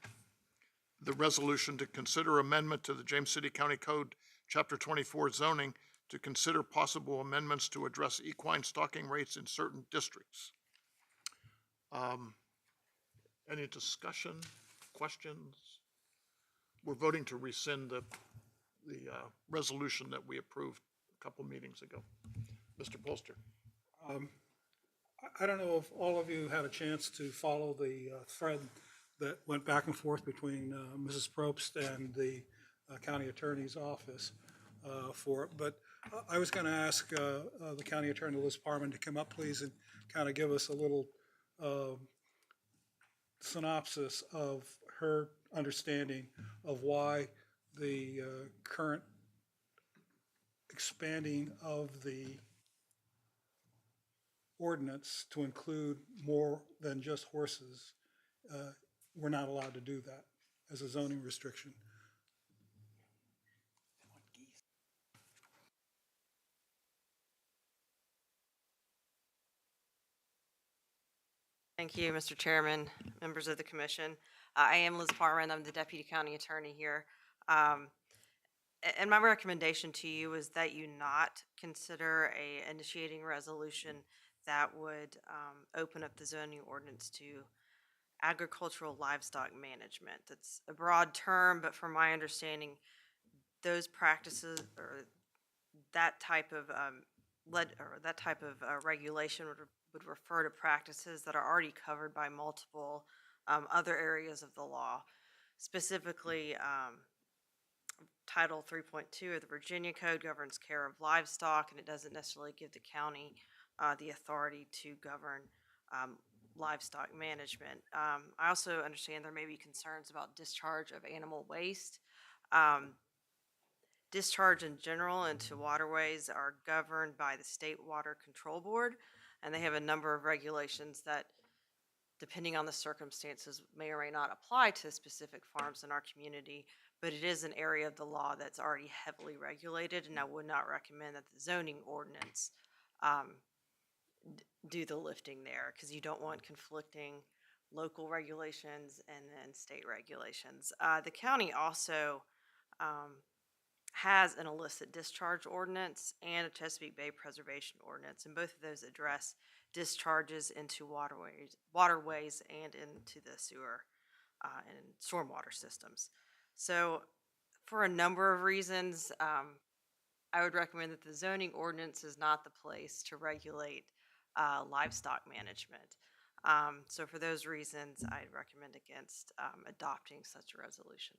the resolution to consider amendment to the James City County Code, Chapter 24 zoning, to consider possible amendments to address equine stalking rates in certain districts. Any discussion, questions? We're voting to rescind the resolution that we approved a couple meetings ago. Mr. Polster. I don't know if all of you had a chance to follow the thread that went back and forth between Mrs. Probst and the county attorney's office for it, but I was going to ask the county attorney, Liz Parman, to come up, please, and kind of give us a little synopsis of her understanding of why the current expanding of the ordinance to include more than just horses, we're not allowed to do that as a zoning restriction. Thank you, Mr. Chairman, members of the commission. I am Liz Parman. I'm the deputy county attorney here. And my recommendation to you is that you not consider a initiating resolution that would open up the zoning ordinance to agricultural livestock management. That's a broad term, but from my understanding, those practices or that type of regulation would refer to practices that are already covered by multiple other areas of the law. Specifically, Title 3.2 of the Virginia Code governs care of livestock, and it doesn't necessarily give the county the authority to govern livestock management. I also understand there may be concerns about discharge of animal waste. Discharge in general into waterways are governed by the State Water Control Board, and they have a number of regulations that, depending on the circumstances, may or may not apply to specific farms in our community, but it is an area of the law that's already heavily regulated, and I would not recommend that the zoning ordinance do the lifting there, because you don't want conflicting local regulations and then state regulations. The county also has an illicit discharge ordinance and a Chesapeake Bay preservation ordinance, and both of those address discharges into waterways and into the sewer and stormwater systems. So for a number of reasons, I would recommend that the zoning ordinance is not the place to regulate livestock management. So for those reasons, I'd recommend against adopting such a resolution.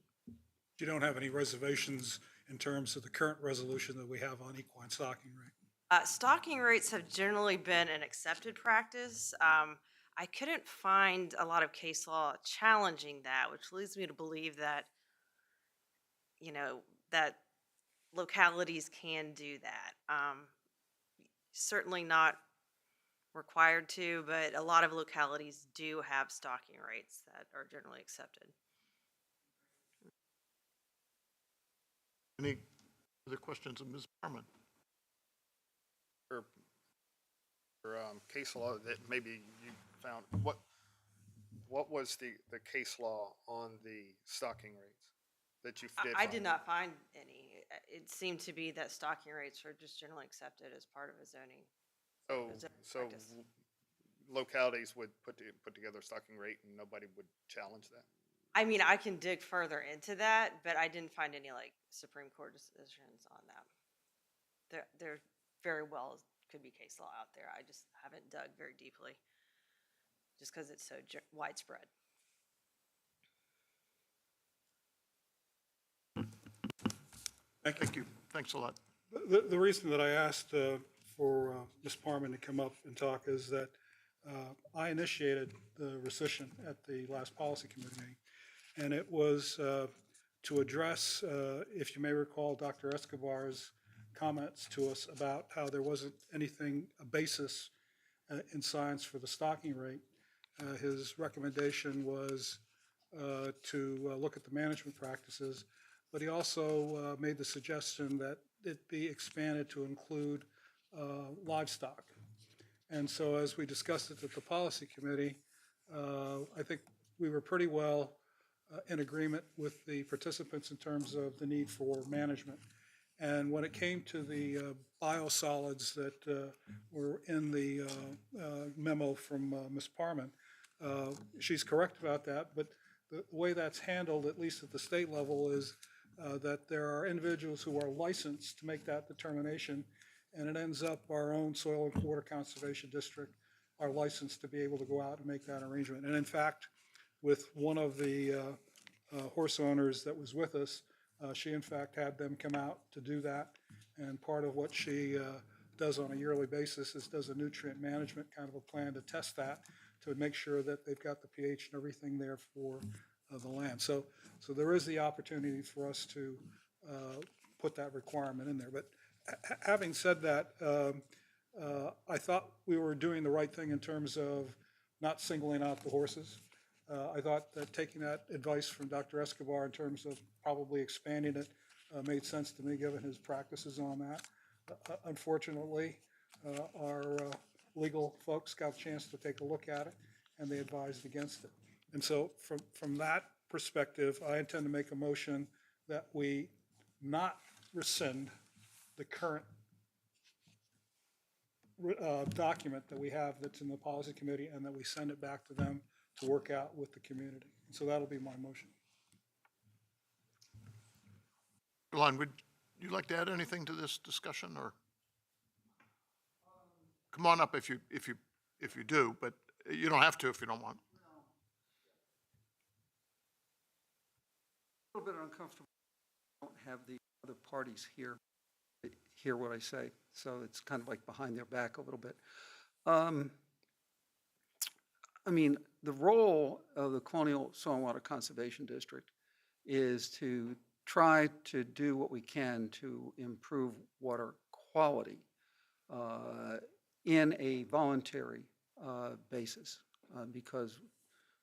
You don't have any reservations in terms of the current resolution that we have on equine stocking rate? Stocking rates have generally been an accepted practice. I couldn't find a lot of case law challenging that, which leads me to believe that, that localities can do that. Certainly not required to, but a lot of localities do have stocking rates that are generally accepted. Any other questions of Ms. Parman? Or case law that maybe you found, what what was the case law on the stocking rates that you did I find? did not find any. It seemed to be that stocking rates are just generally accepted as part of a zoning. So practice. localities would put together a stocking rate and nobody would challenge that? I mean, I can dig further into that, but I didn't find any like Supreme Court decisions on that. There very well could be case law out there. I just haven't dug very deeply, just because it's so widespread. Thank you. Thanks a lot. The reason that I asked for Ms. Parman to come up and talk is that I initiated the rescission at the last policy committee meeting. And it was to address, if you may recall, Dr. Escobar's comments to us about how there wasn't anything, a basis in science for the stocking rate. His recommendation was to look at the management practices, but he also made the suggestion that it be expanded to include livestock. And so as we discussed it at the policy committee, I think we were pretty well in agreement with the participants in terms of the need for management. And when it came to the biosolids that were in the memo from Ms. Parman, she's correct about that, but the way that's handled, at least at the state level, is that there are individuals who are licensed to make that determination, and it ends up our own Soil and Water Conservation District are licensed to be able to go out and make that arrangement. And in fact, with one of the horse owners that was with us, she in fact had them come out to do that. And part of what she does on a yearly basis is does a nutrient management kind of a plan to test that, to make sure that they've got the pH and everything there for the land. So there is the opportunity for us to put that requirement in there. But having said that, I thought we were doing the right thing in terms of not singling out the horses. I thought that taking that advice from Dr. Escobar in terms of probably expanding it made sense to me, given his practices on that. Unfortunately, our legal folks got a chance to take a look at it, and they advised against it. And so from that perspective, I intend to make a motion that we not rescind the current document that we have that's in the policy committee, and that we send it back to them to work out with the community. So that'll be my motion. Lon, would you like to add anything to this discussion, or? Come on up if you do, but you don't have to if you don't want. A little bit uncomfortable. I don't have the other parties hear what I say, so it's kind of like behind their back a little bit. I mean, the role of the Colonial Soil and Water Conservation District is to try to do what we can to improve water quality in a voluntary basis, because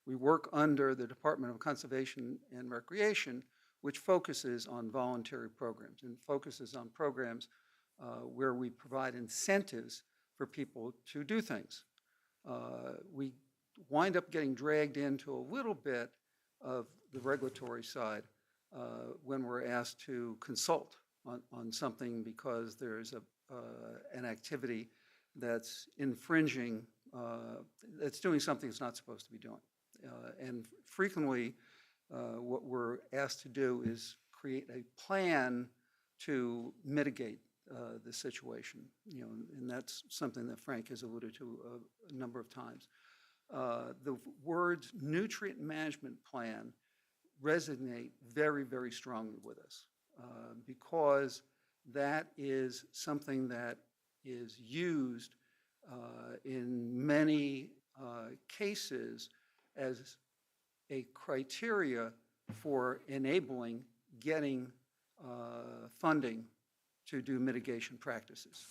we work under the Department of Conservation and Recreation, which focuses on voluntary programs and focuses on programs where we provide incentives for people to do things. We wind up getting dragged into a little bit of the regulatory side when we're asked to consult on something because there's an activity that's infringing, that's doing something it's not supposed to be doing. And frequently, what we're asked to do is create a plan to mitigate the situation, and that's something that Frank has alluded to a number of times. The words nutrient management plan resonate very, very strongly with us because that is something that is used in many cases as a criteria for enabling getting funding to do mitigation practices.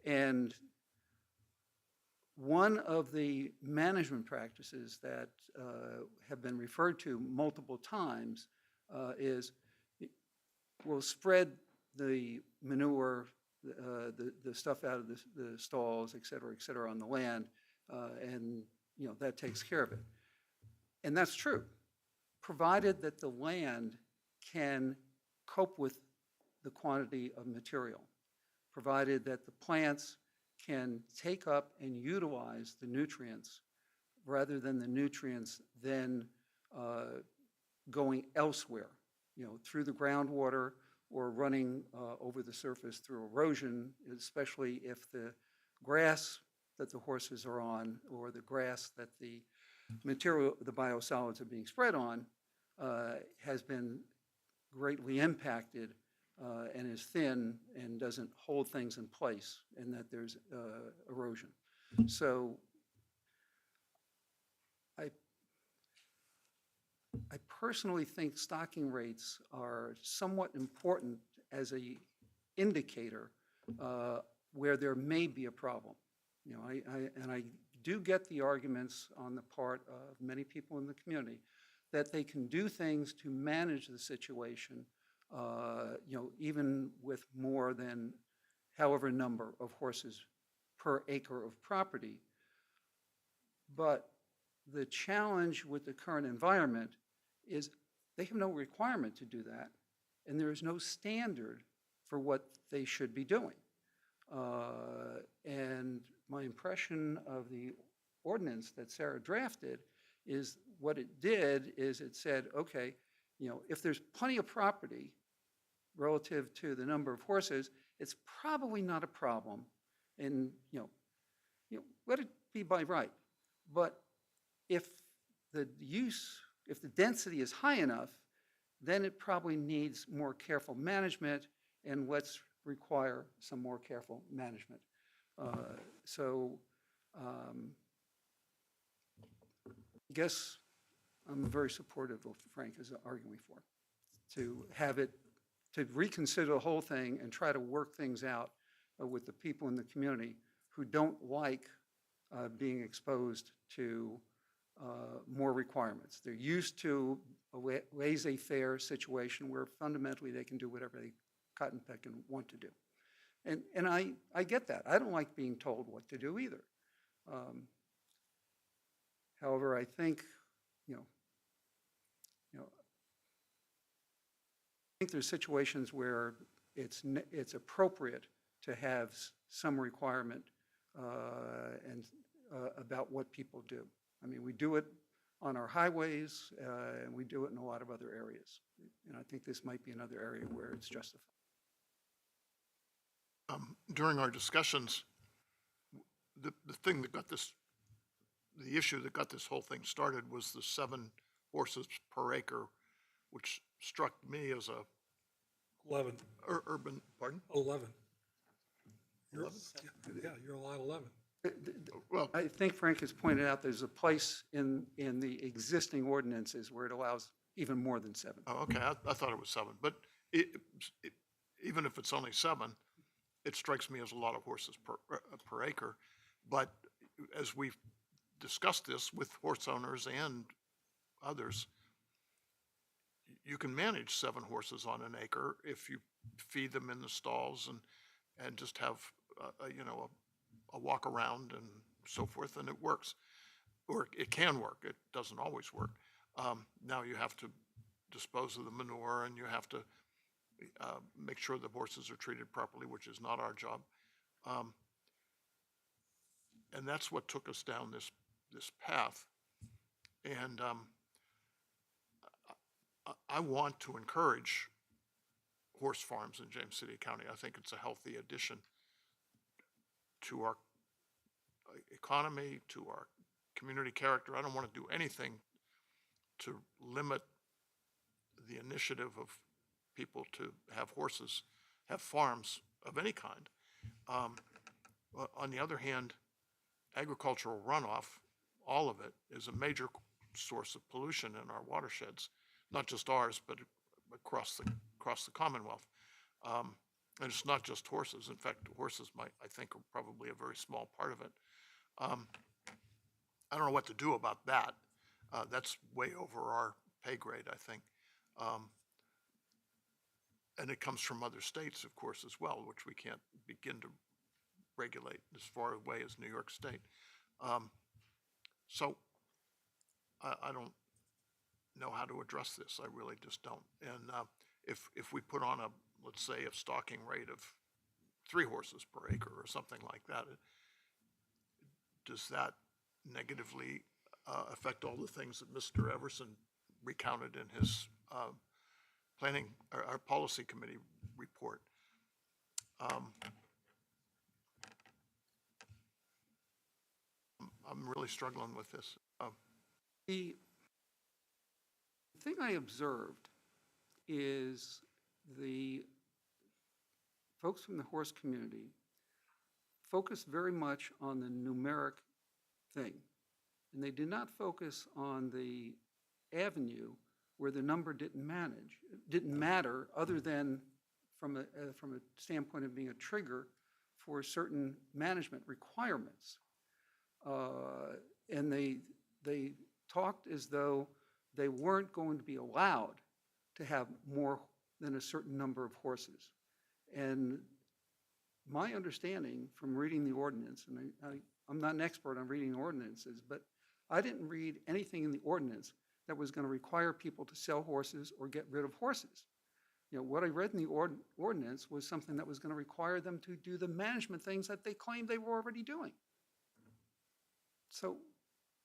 And one of the management practices that have been referred to multiple times is we'll spread the manure, the stuff out of the stalls, et cetera, on the land, and that takes care of it. And that's true, provided that the land can cope with the quantity of material, provided that the plants can take up and utilize the nutrients rather than the nutrients then going elsewhere, through the groundwater or running over the surface through erosion, especially if the grass that the horses are on or the grass that the material, the biosolids are being spread on, has been greatly impacted and is thin and doesn't hold things in place, and that there's erosion. So I personally think stocking rates are somewhat important as a indicator where there may be a problem. I do get the arguments on the part of many people in the community that they can do things to manage the situation, even with more than however number of horses per acre of property. But the challenge with the current environment is they have no requirement to do that, and there is no standard for what they should be doing. And my impression of the ordinance that Sarah drafted is what it did is it said, okay, if there's plenty of property relative to the number of horses, it's probably not a problem, and let it be by right. But if the density is high enough, then it probably needs more careful management, and let's require some more careful management. I guess I'm very supportive of what Frank is arguing for, to have it, to reconsider the whole thing and try to work things out with the people in the community who don't like being exposed to more requirements. They're used to a laissez-faire situation where fundamentally they can do whatever they cotton pick and want to do. And I get that. I don't like being told what to do either. However, I think, there's situations where it's appropriate to have some requirement and about what people do. I mean, we do it on our highways, and we do it in a lot of other areas. And I think this might be another area where it's justified. During our discussions, the thing that got this, the issue that got this whole thing started was the 7 horses per acre, which struck me as a 11. Urban, pardon? 11. Yeah, you're allowed 11. Well, I think Frank has pointed out there's a place in the existing ordinances where it allows even more than 7. oh, okay, I thought it was 7, but even if it's only 7, it strikes me as a lot of horses per acre. But as we've discussed this with horse owners and others, you can manage 7 horses on an acre if you feed them in the stalls and just have a walk around and so forth, and it works, or it can work. It doesn't always work. Now you have to dispose of the manure, and you have to make sure the horses are treated properly, which is not our job. And that's what took us down this path. And I want to encourage horse farms in James City County. I think it's a healthy addition to our economy, to our community character. I don't want to do anything to limit the initiative of people to have horses, have farms of any kind. On the other hand, agricultural runoff, all of it, is a major source of pollution in our watersheds, not just ours, but across the Commonwealth. And it's not just horses. In fact, horses I think, are probably a very small part of it. I don't know what to do about that. That's way over our pay grade, I think. And it comes from other states, of course, as well, which we can't begin to regulate as far away as New York State. So I don't know how to address this. I really just don't. And if we put on let's say, a stocking rate of 3 horses per acre or something like that, does that negatively affect all the things that Mr. Everson recounted in his planning, our policy committee report? I'm really struggling with this. The thing I observed is the folks from the horse community focus very much on the numeric thing. And they did not focus on the avenue where the number didn't matter other than from a standpoint of being a trigger for certain management requirements. And they talked as though they weren't going to be allowed to have more than a certain number of horses. And my understanding from reading the ordinance, and I'm not an expert on reading ordinances, but I didn't read anything in the ordinance that was going to require people to sell horses or get rid of horses. You know, what I read in the ordinance was something that was going to require them to do the management things that they claimed they were already doing. So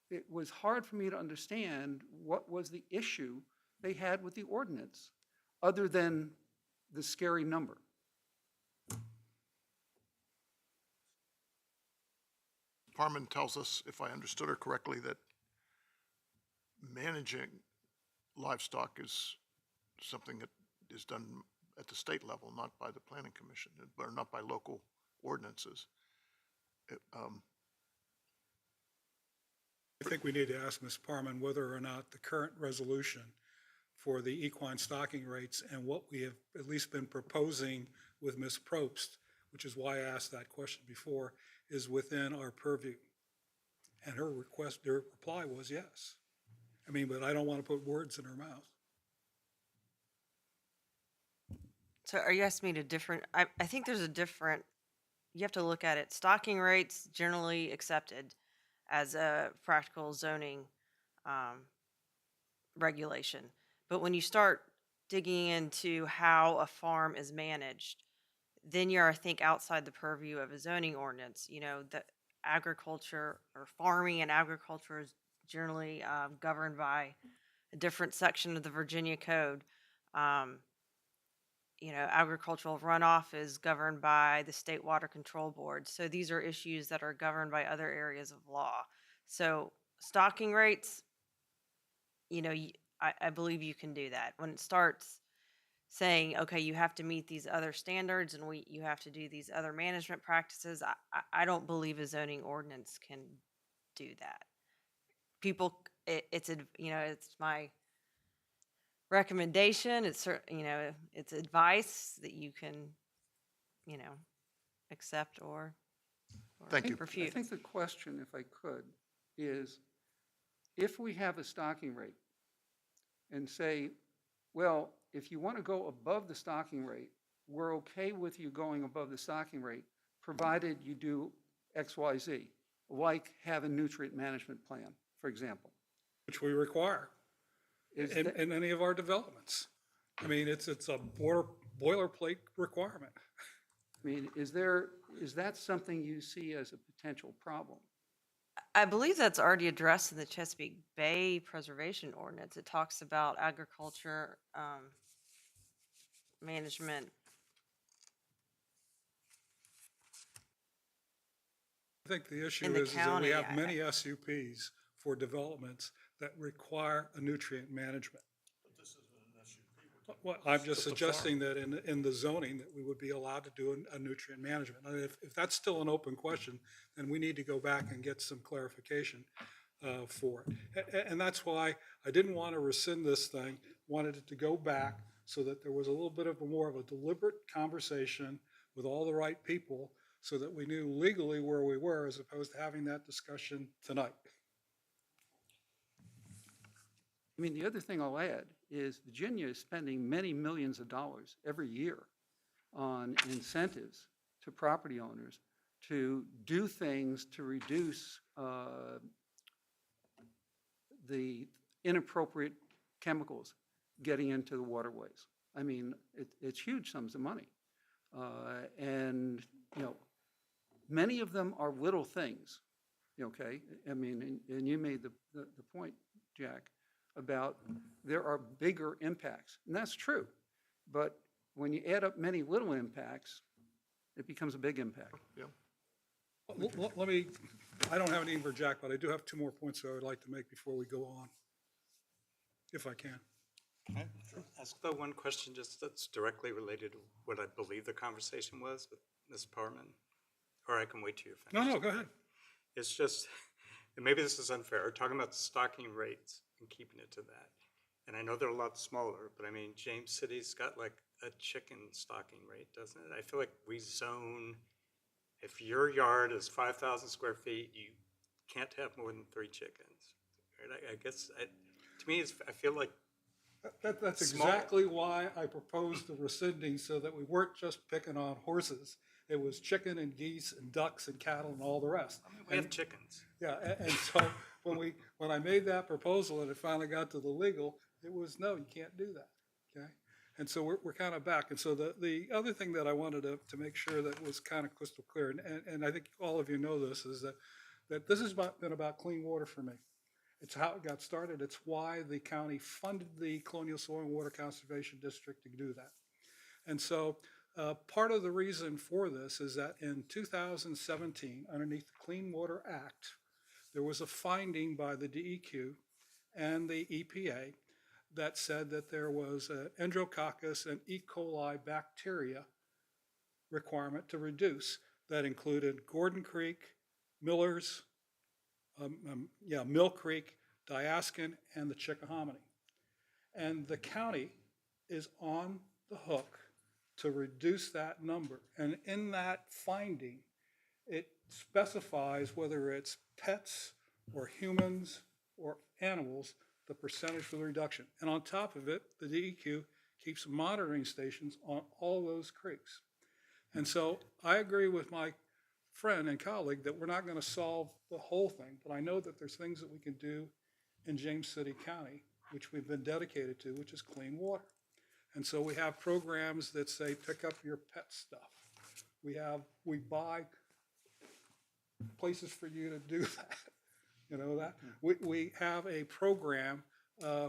it was hard for me to understand what was the issue they had with the ordinance, other than the scary number. Parman tells us, if I understood her correctly, that managing livestock is something that is done at the state level, not by the planning commission, or not by local ordinances. I think we need to ask Ms. Parman whether or not the current resolution for the equine stocking rates and what we have at least been proposing with Ms. Probst, which is why I asked that question before, is within our purview. And her reply was yes. I mean, but I don't want to put words in her mouth. So are you asking me to different, I think there's a different, you have to look at it. Stocking rates generally accepted as a practical zoning regulation. But when you start digging into how a farm is managed, then you're, I think, outside the purview of a zoning ordinance. You know, the agriculture or farming and agriculture is generally governed by a different section of the Virginia Code. You know, agricultural runoff is governed by the State Water Control Board. So these are issues that are governed by other areas of law. So stocking rates, you know, I believe you can do that. When it starts saying, okay, you have to meet these other standards and you have to do these other management practices, I don't believe a zoning ordinance can do that. People, it's my recommendation. It's, you know, it's advice that you can, you know, accept or Thank you. refute. I think the question, if I could, is if we have a stocking rate and say, well, if you want to go above the stocking rate, we're okay with you going above the stocking rate, provided you do X, Y, Z, like have a nutrient management plan, for example. Which we require in any of our developments. I mean, it's a boilerplate requirement. I mean, is that something you see as a potential problem? I believe that's already addressed in the Chesapeake Bay Preservation Ordinance. It talks about agriculture management. I think the issue In the is that we county, have many SUPs for developments that require a nutrient management. Well, I'm just suggesting that in the zoning that we would be allowed to do a nutrient management. And if that's still an open question, then we need to go back and get some clarification for it. And that's why I didn't want to rescind this thing, wanted it to go back so that there was a little bit of more of a deliberate conversation with all the right people so that we knew legally where we were as opposed to having that discussion tonight. I mean, the other thing I'll add is Virginia is spending many millions of dollars every year on incentives to property owners to do things to reduce the inappropriate chemicals getting into the waterways. I mean, it's huge sums of money. And, you know, many of them are little things, okay? I mean, and you made the point, Jack, about there are bigger impacts, and that's true. But when you add up many little impacts, it becomes a big impact. Yeah. Let me, I don't have anything for Jack, but I do have two more points that I would like to make before we go on, if I can. Can I ask the one question just that's directly related to what I believe the conversation was with Ms. Parman? Or I can wait till you're finished. No, go ahead. It's just, and maybe this is unfair, we're talking about stocking rates and keeping it to that. And I know they're a lot smaller, but I mean, James City's got like a chicken stocking rate, doesn't it? I feel like we zone, if your yard is 5,000 square feet, you can't have more than 3 chickens. Right? I guess, to me, I feel like That's Small. exactly why I proposed the rescinding, so that we weren't just picking on horses. It was chicken and geese and ducks and cattle and all the rest. we have chickens. Yeah, and so when I made that proposal and it finally got to the legal, it was, no, you can't do that, okay? And so we're kind of back. And so the other thing that I wanted to make sure that was kind of crystal clear, and I think all of you know this, is that this has been about clean water for me. It's how it got started. It's why the county funded the Colonial Soil and Water Conservation District to do that. And so part of the reason for this is that in 2017, underneath the Clean Water Act, there was a finding by the DEQ and the EPA that said that there was an Enterococcus and E. coli bacteria requirement to reduce that included Gordon Creek, Miller's, Mill Creek, Diascund, and the Chickahominy. And the county is on the hook to reduce that number. And in that finding, it specifies whether it's pets or humans or animals, the percentage for the reduction. And on top of it, the DEQ keeps monitoring stations on all those creeks. And so I agree with my friend and colleague that we're not going to solve the whole thing, but I know that there's things that we can do in James City County, which we've been dedicated to, which is clean water. And so we have programs that say, pick up your pet stuff. We buy places for you to do that. You know that? We have a program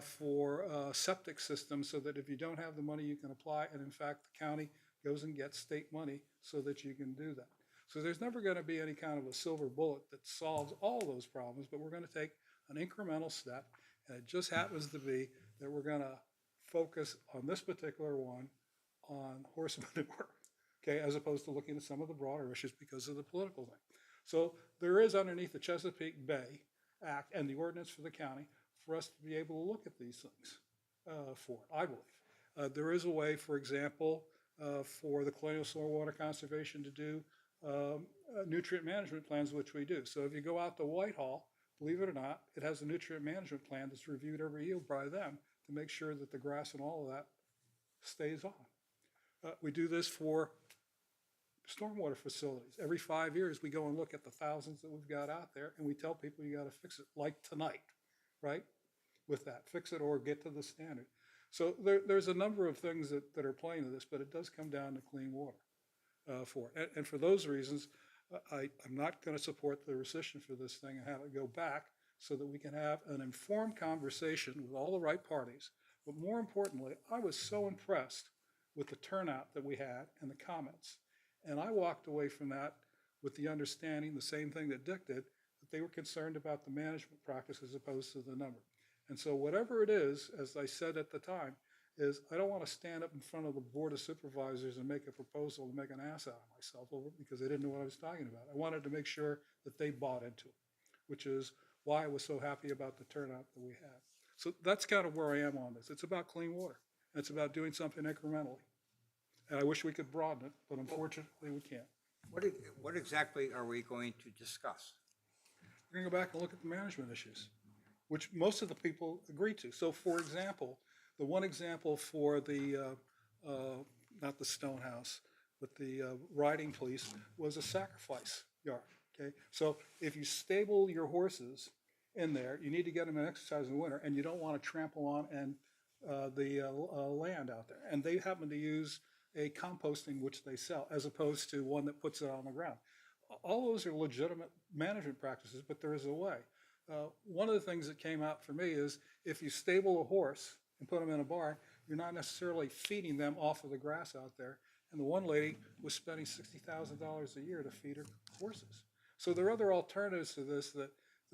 for septic systems, so that if you don't have the money, you can apply. And in fact, the county goes and gets state money so that you can do that. So there's never going to be any kind of a silver bullet that solves all those problems, but we're going to take an incremental step. And it just happens to be that we're going to focus on this particular one on horse manure, okay, as opposed to looking at some of the broader issues because of the political thing. So there is, underneath the Chesapeake Bay Act and the ordinance for the county, for us to be able to look at these things for it, I believe. There is a way, for example, for the Colonial Soil Water Conservation to do nutrient management plans, which we do. So if you go out to Whitehall, believe it or not, it has a nutrient management plan that's reviewed every year by them to make sure that the grass and all of that stays on. We do this for stormwater facilities. Every 5 years, we go and look at the thousands that we've got out there, and we tell people you got to fix it, like tonight, right? With that, fix it or get to the standard. So there's a number of things that are playing to this, but it does come down to clean water for it. And for those reasons, I'm not going to support the rescission for this thing and have it go back, so that we can have an informed conversation with all the right parties. But more importantly, I was so impressed with the turnout that we had and the comments. And I walked away from that with the understanding, the same thing that Dick did, that they were concerned about the management practice as opposed to the number. And so whatever it is, as I said at the time, is I don't want to stand up in front of the Board of Supervisors and make a proposal to make an ass out of myself over it because they didn't know what I was talking about. I wanted to make sure that they bought into it, which is why I was so happy about the turnout that we had. So that's kind of where I am on this. It's about clean water. It's about doing something incrementally. And I wish we could broaden it, but unfortunately we can't. What exactly are we going to discuss? We're going to go back and look at the management issues, which most of the people agree to. So for example, the one example for the, not the stone house, but the riding police was a sacrifice yard, okay? So if you stable your horses in there. You need to get them in exercise in the winter, and you don't want to trample on the land out there. And they happen to use a composting which they sell, as opposed to one that puts it on the ground. All those are legitimate management practices, but there is a way. One of the things that came out for me is if you stable a horse and put them in a barn, you're not necessarily feeding them off of the grass out there. And the one lady was spending $60,000 a year to feed her horses. So there are other alternatives to this that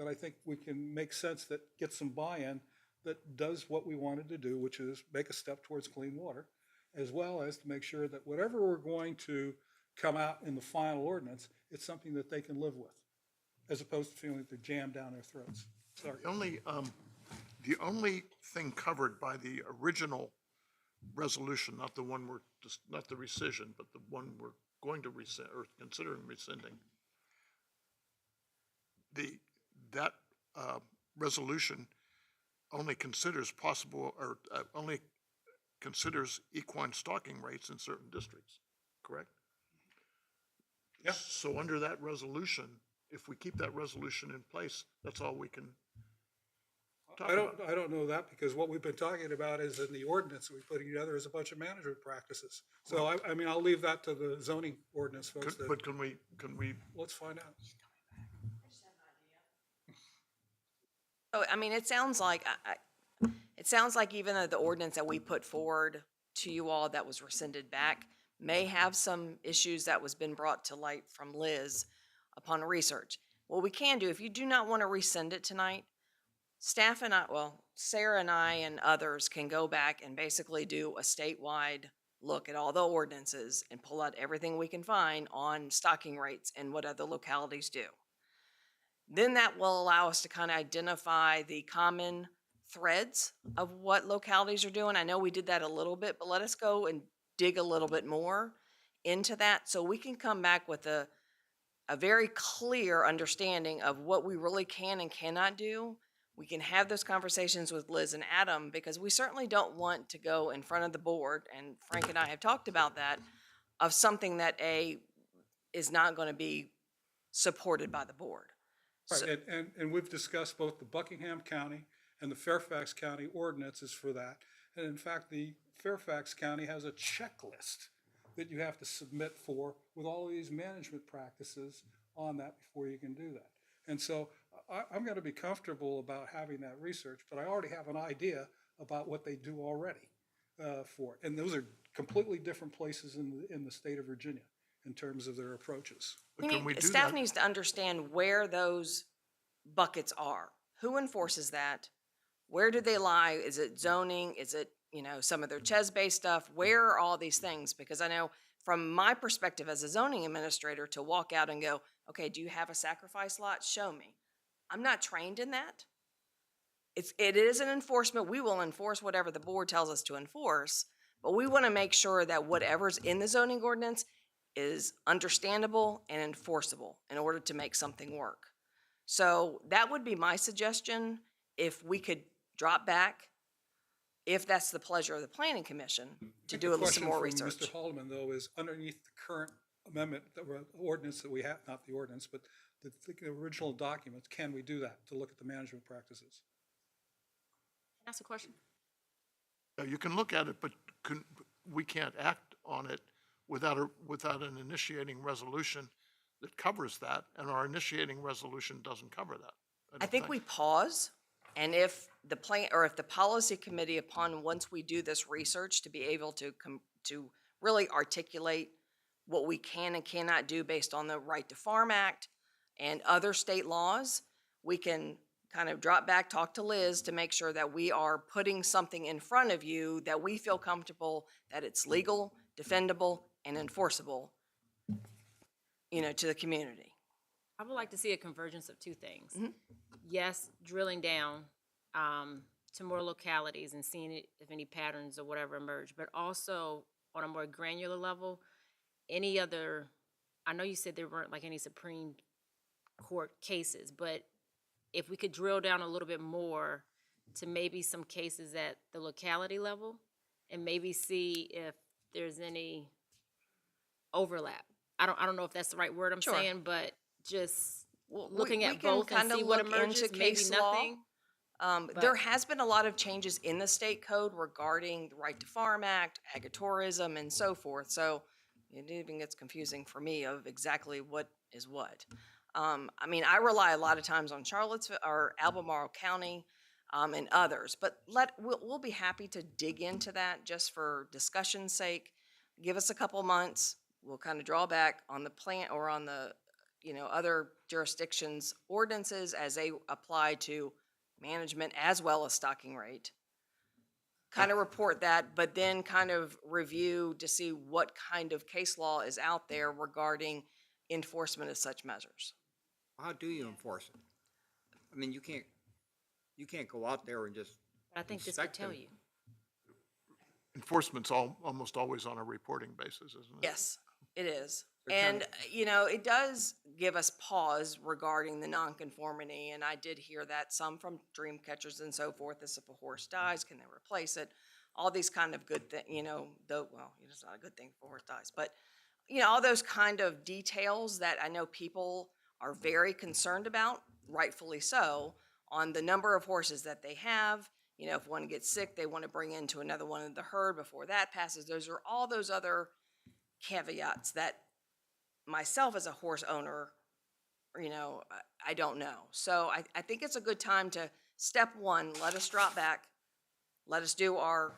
I think we can make sense, that get some buy-in, that does what we wanted to do, which is make a step towards clean water, as well as to make sure that whatever we're going to come out in the final ordinance, it's something that they can live with, as opposed to feeling that they're jammed down their throats. Sorry. The only thing covered by the original resolution, not the one not the rescission, but the one we're going to rescind or considering rescinding, that resolution only considers only considers equine stalking rates in certain districts, correct? Yeah. So under that resolution, if we keep that resolution in place, that's all we can talk about. I don't know that, because what we've been talking about is in the ordinance that we put together is a bunch of management practices. So I mean, I'll leave that to the zoning ordinance folks. But can we, Let's find out. So, I mean, it sounds like, even though the ordinance that we put forward to you all that was rescinded back may have some issues that was been brought to light from Liz upon research. What we can do, if you do not want to rescind it tonight, staff and Sarah and I and others can go back and basically do a statewide look at all the ordinances and pull out everything we can find on stocking rates and what other localities do. Then that will allow us to kind of identify the common threads of what localities are doing. I know we did that a little bit, but let us go and dig a little bit more into that so we can come back with a very clear understanding of what we really can and cannot do. We can have those conversations with Liz and Adam, because we certainly don't want to go in front of the board, and Frank and I have talked about that, of something that is not going to be supported by the board. Right, and we've discussed both the Buckingham County and the Fairfax County ordinances for that. And in fact, the Fairfax County has a checklist that you have to submit for with all of these management practices on that before you can do that. And so I'm going to be comfortable about having that research, but I already have an idea about what they do already for it. And those are completely different places in the state of Virginia in terms of their approaches. Staff needs to understand where those buckets are. Who enforces that? Where do they lie? Is it zoning? Is it, some of their CHES-based stuff? Where are all these things? Because I know from my perspective as a zoning administrator to walk out and go, okay, do you have a sacrifice lot? Show me. I'm not trained in that. It is an enforcement. We will enforce whatever the board tells us to enforce, but we want to make sure that whatever's in the zoning ordinance is understandable and enforceable in order to make something work. So that would be my suggestion, if we could drop back, if that's the pleasure of the Planning Commission, to do a little more research. Mr. Haldeman, though, is underneath the current amendment, ordinance that we have, not the ordinance, but the original documents, can we do that, to look at the management practices? Ask a question. You can look at it, but we can't act on it without an initiating resolution that covers that, and our initiating resolution doesn't cover that. I think we pause, and if the policy committee, once we do this research, to be able to really articulate what we can and cannot do based on the Right to Farm Act and other state laws, we can kind of drop back, talk to Liz to make sure that we are putting something in front of you that we feel comfortable that it's legal, defendable, and enforceable, to the community. I would like to see a convergence of two things. Mm-hmm. Yes, drilling down to more localities and seeing if any patterns or whatever emerge, but also on a more granular level, any other, I know you said there weren't like any Supreme Court cases, but if we could drill down a little bit more to maybe some cases at the locality level and maybe see if there's any overlap. I don't know if that's the right word I'm saying, but just Well, looking we at can both and kinda see what look emerges, into maybe case law. nothing. There But- has been a lot of changes in the state code regarding the Right to Farm Act, agritourism, and so forth. So it even gets confusing for me of exactly what is what. I mean, I rely a lot of times on Charlottesville or Albemarle County, and others, but we'll be happy to dig into that just for discussion's sake. Give us a couple months. We'll kind of draw back on the plant or on the, other jurisdictions' ordinances as they apply to management as well as stocking rate. Kind of report that, but then kind of review to see what kind of case law is out there regarding enforcement of such measures. How do you enforce it? I mean, you can't go out there and just But I think this would inspect tell them. you. Enforcement's almost always on a reporting basis, isn't it? Yes, it is. They're trying And, it does give us pause regarding the nonconformity, and I did hear that some from dream catchers and so forth, as if a horse dies, can they replace it? All these kind of good things, though, well, it's not a good thing if a horse dies, but, all those kind of details that I know people are very concerned about, rightfully so, on the number of horses that they have. If one gets sick, they want to bring into another one of the herd before that passes. Those are all those other caveats that myself as a horse owner, I don't know. So I think it's a good time to, step one, let us drop back. Let us do our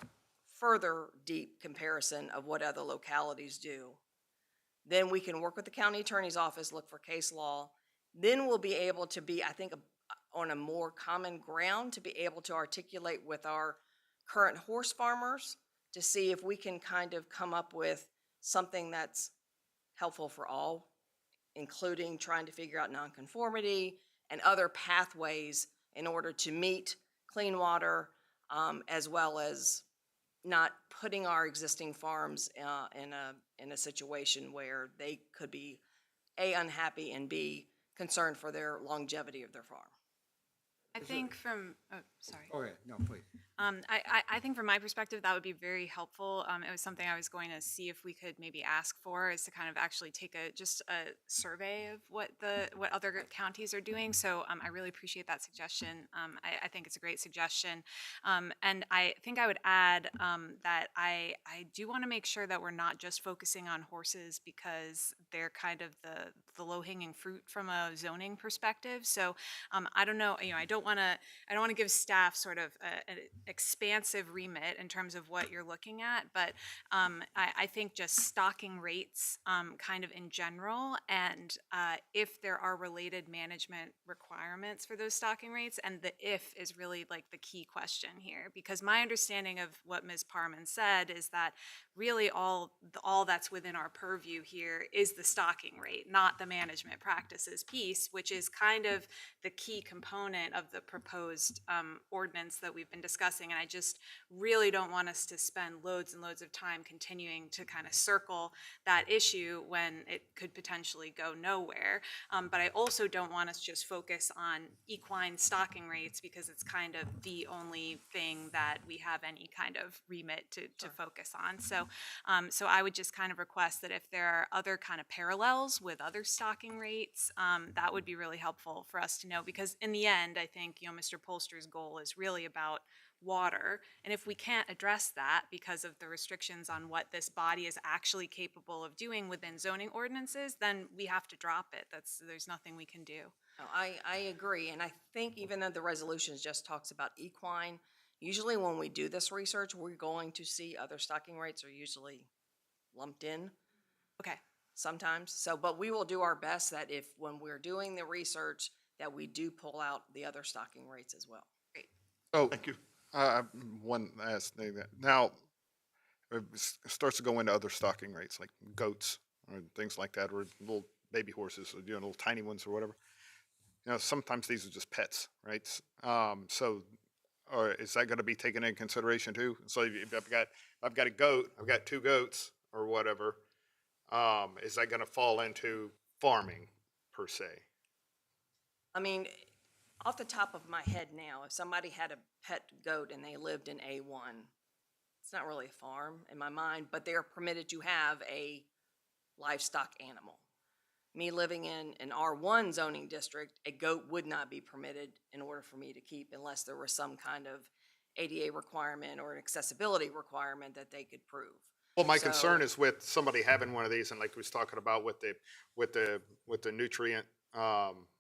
further deep comparison of what other localities do. Then we can work with the county attorney's office, look for case law. Then we'll be able to be, I think, on a more common ground to be able to articulate with our current horse farmers to see if we can kind of come up with something that's helpful for all, including trying to figure out nonconformity and other pathways in order to meet clean water, as well as not putting our existing farms in a situation where they could be A, unhappy, and B, concerned for their longevity of their farm. I think from, oh, sorry. Oh, yeah, no, please. I think from my perspective, that would be very helpful. It was something I was going to see if we could maybe ask for, is to kind of actually take just a survey of what other counties are doing. So I really appreciate that suggestion. I think it's a great suggestion. And I think I would add that I do want to make sure that we're not just focusing on horses because they're kind of the low-hanging fruit from a zoning perspective. So I don't know, I don't want to give staff sort of an expansive remit in terms of what you're looking at, but I think just stocking rates kind of in general, and if there are related management requirements for those stocking rates, and the if is really like the key question here, because my understanding of what Ms. Parman said is that really all that's within our purview here is the stocking rate, not the management practices piece, which is kind of the key component of the proposed ordinance that we've been discussing. And I just really don't want us to spend loads and loads of time continuing to kind of circle that issue when it could potentially go nowhere. But I also don't want us to just focus on equine stocking rates because it's kind of the only thing that we have any kind of remit to focus on. So I would just kind of request that if there are other kind of parallels with other stocking rates, that would be really helpful for us to know, because in the end, I think, Mr. Polster's goal is really about water. And if we can't address that because of the restrictions on what this body is actually capable of doing within zoning ordinances, then we have to drop it. There's nothing we can do. No, I agree, and I think even though the resolution just talks about equine, usually when we do this research, we're going to see other stocking rates are usually lumped in Okay. sometimes. So, but we will do our best that if, when we're doing the research, that we do pull out the other stocking rates as well. So, Thank you. one last thing that, now, it starts to go into other stocking rates, like goats or things like that, or little baby horses, or, little tiny ones or whatever. Sometimes these are just pets, right? So, or is that gonna be taken into consideration too? So if I've got a goat, I've got two goats or whatever, is that gonna fall into farming per se? I mean, off the top of my head now, if somebody had a pet goat and they lived in A1, it's not really a farm in my mind, but they're permitted to have a livestock animal. me living in an R1 zoning district, a goat would not be permitted in order for me to keep unless there was some kind of ADA requirement or an accessibility requirement that they could prove. Well, my So- concern is with somebody having one of these, and like we was talking about with the nutrient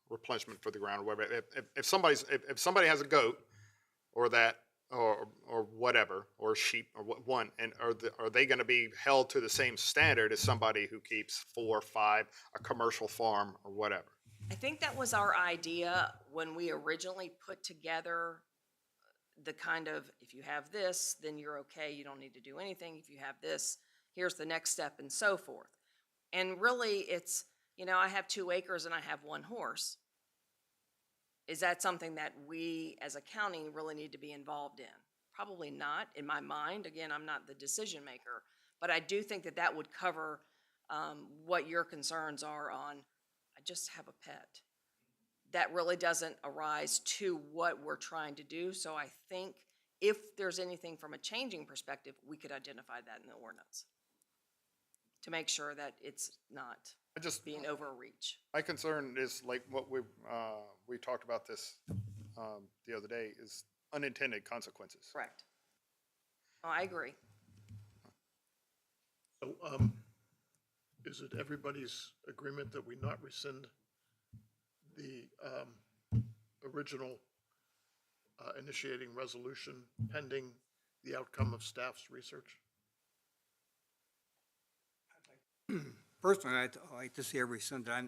replenishment for the ground, or whatever. If somebody has a goat, or that, or whatever, or sheep, or one, and are they going to be held to the same standard as somebody who keeps 4 or 5, a commercial farm or whatever? I think that was our idea when we originally put together the kind of, if you have this, then you're okay, you don't need to do anything. If you have this, here's the next step, and so forth. And really, it's, I have 2 acres and I have 1 horse. Is that something that we as a county really need to be involved in? Probably not, in my mind. Again, I'm not the decision maker, but I do think that that would cover what your concerns are on, I just have a pet. That really doesn't arise to what we're trying to do. So I think if there's anything from a changing perspective, we could identify that in the ordinance to make sure that it's not being overreach. My concern is like what we talked about this the other day, is unintended consequences. Correct. Oh, I agree. So, is it everybody's agreement that we not rescind the original initiating resolution pending the outcome of staff's research? Personally, I'd like to see every Sunday. I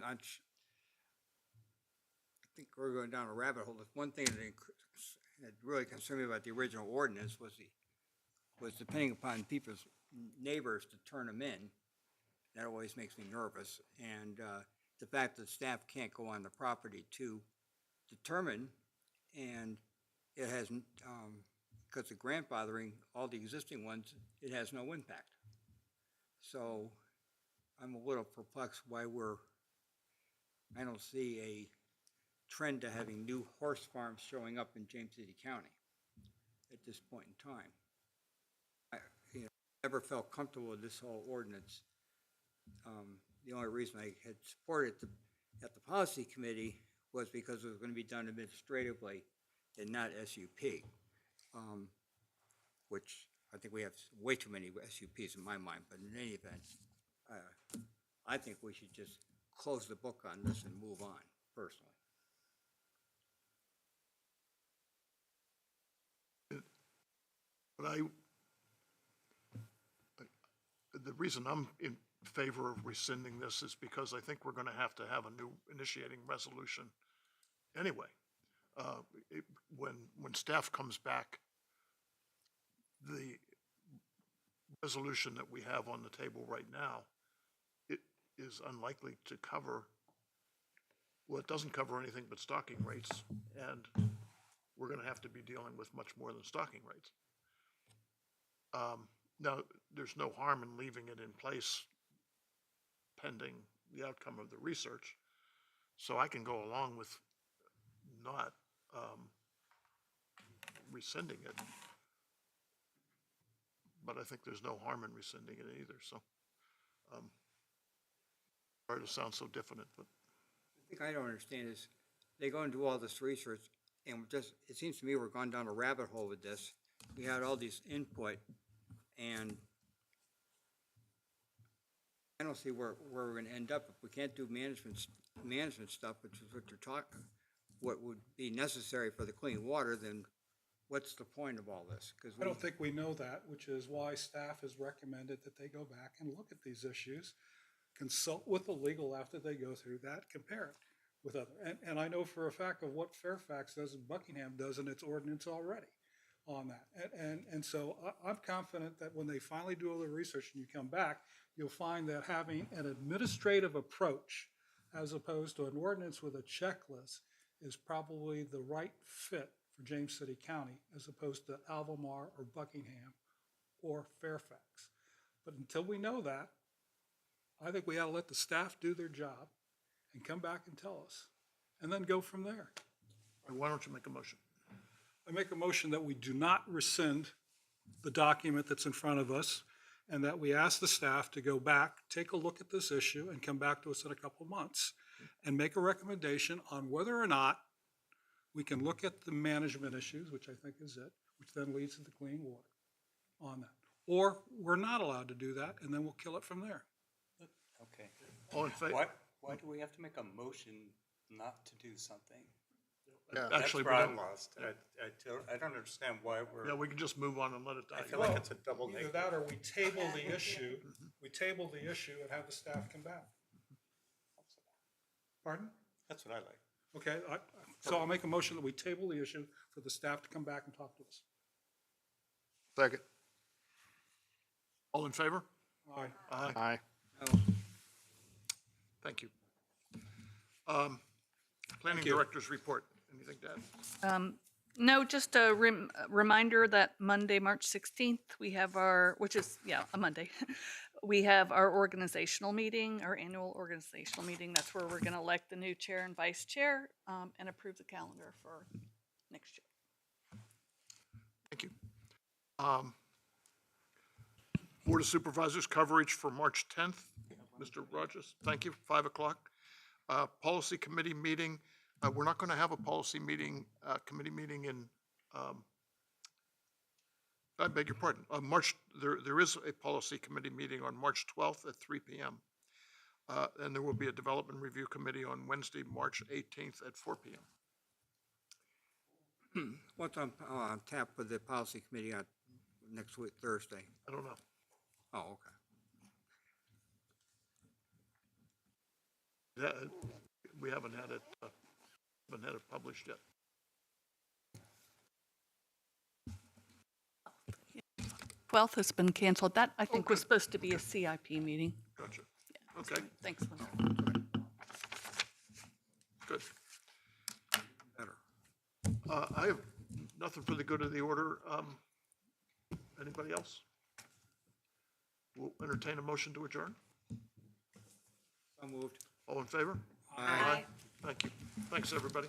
think we're going down a rabbit hole. One thing that really concerned me about the original ordinance was depending upon people's neighbors to turn them in. That always makes me nervous. And the fact that staff can't go on the property to determine, and it has, because of grandfathering, all the existing ones, it has no impact. So I'm a little perplexed why I don't see a trend to having new horse farms showing up in James City County at this point in time. I never felt comfortable with this whole ordinance. The only reason I had supported it at the policy committee was because it was going to be done administratively and not SUP, which I think we have way too many SUPs in my mind, but in any event, I think we should just close the book on this and move on, personally. But the reason I'm in favor of rescinding this is because I think we're going to have a new initiating resolution anyway. When staff comes back, the resolution that we have on the table right now, it is unlikely to cover, well, it doesn't cover anything but stocking rates, and we're going to have to be dealing with much more than stocking rates. Now, there's no harm in leaving it in place pending the outcome of the research, so I can go along with not rescinding it. But I think there's no harm in rescinding it either, so. Sorry to sound so definite, but. The thing I don't understand is they go and do all this research, and it seems to me we're going down a rabbit hole with this. We had all these input, and I don't see where we're going to end up. If we can't do management stuff, which is what you're talking, what would be necessary for the clean water, then what's the point of all this? Because I don't think we know that, which is why staff has recommended that they go back and look at these issues, consult with the legal after they go through that, compare it with other. And I know for a fact of what Fairfax does and Buckingham does in its ordinance already on that. And so I'm confident that when they finally do all the research and you come back, you'll find that having an administrative approach as opposed to an ordinance with a checklist is probably the right fit for James City County as opposed to Albemarle or Buckingham or Fairfax. But until we know that, I think we ought to let the staff do their job and come back and tell us, and then go from there. Why don't you make a motion? I make a motion that we do not rescind the document that's in front of us, and that we ask the staff to go back, take a look at this issue, and come back to us in a couple of months and make a recommendation on whether or not we can look at the management issues, which I think is it, which then leads to the clean water on that. Or we're not allowed to do that, and then we'll kill it from there. Okay. All in favor? Why do we have to make a motion not to do something? Actually, That's we where I'm don't. lost. I don't understand why we're. Yeah, we can just move on and let it die. I feel like it's a double Either negative. that or we table the issue, and have the staff come back. Pardon? That's what I like. Okay, so I'll make a motion that we table the issue for the staff to come back and talk to us. Second. All in favor? Aye. Aye. No. Thank you. Planning you. Director's report. Anything to add? No, just a reminder that Monday, March 16th, we have our, which is, a Monday. We have our organizational meeting, our annual organizational meeting. That's where we're going to elect the new chair and vice chair and approve the calendar for next year. Thank you. Board of Supervisors coverage for March 10th. Mr. Rogers, thank you, 5 o'clock. Policy Committee meeting. We're not going to have a policy meeting, committee meeting in, I beg your pardon, there is a policy committee meeting on March 12th at 3 p.m. And there will be a development review committee on Wednesday, March 18th at 4 p.m. What's on tap for the policy committee on next week, Thursday? I don't know. Oh, okay. We haven't had it published yet. 12th has been canceled. That, I think, was supposed to be a CIP meeting. Gotcha. Okay, Thanks, Linda. good. Better. I have nothing for the good of the order. Anybody else? We'll entertain a motion to adjourn. So moved. All in favor? Aye. Thank you. Thanks, everybody.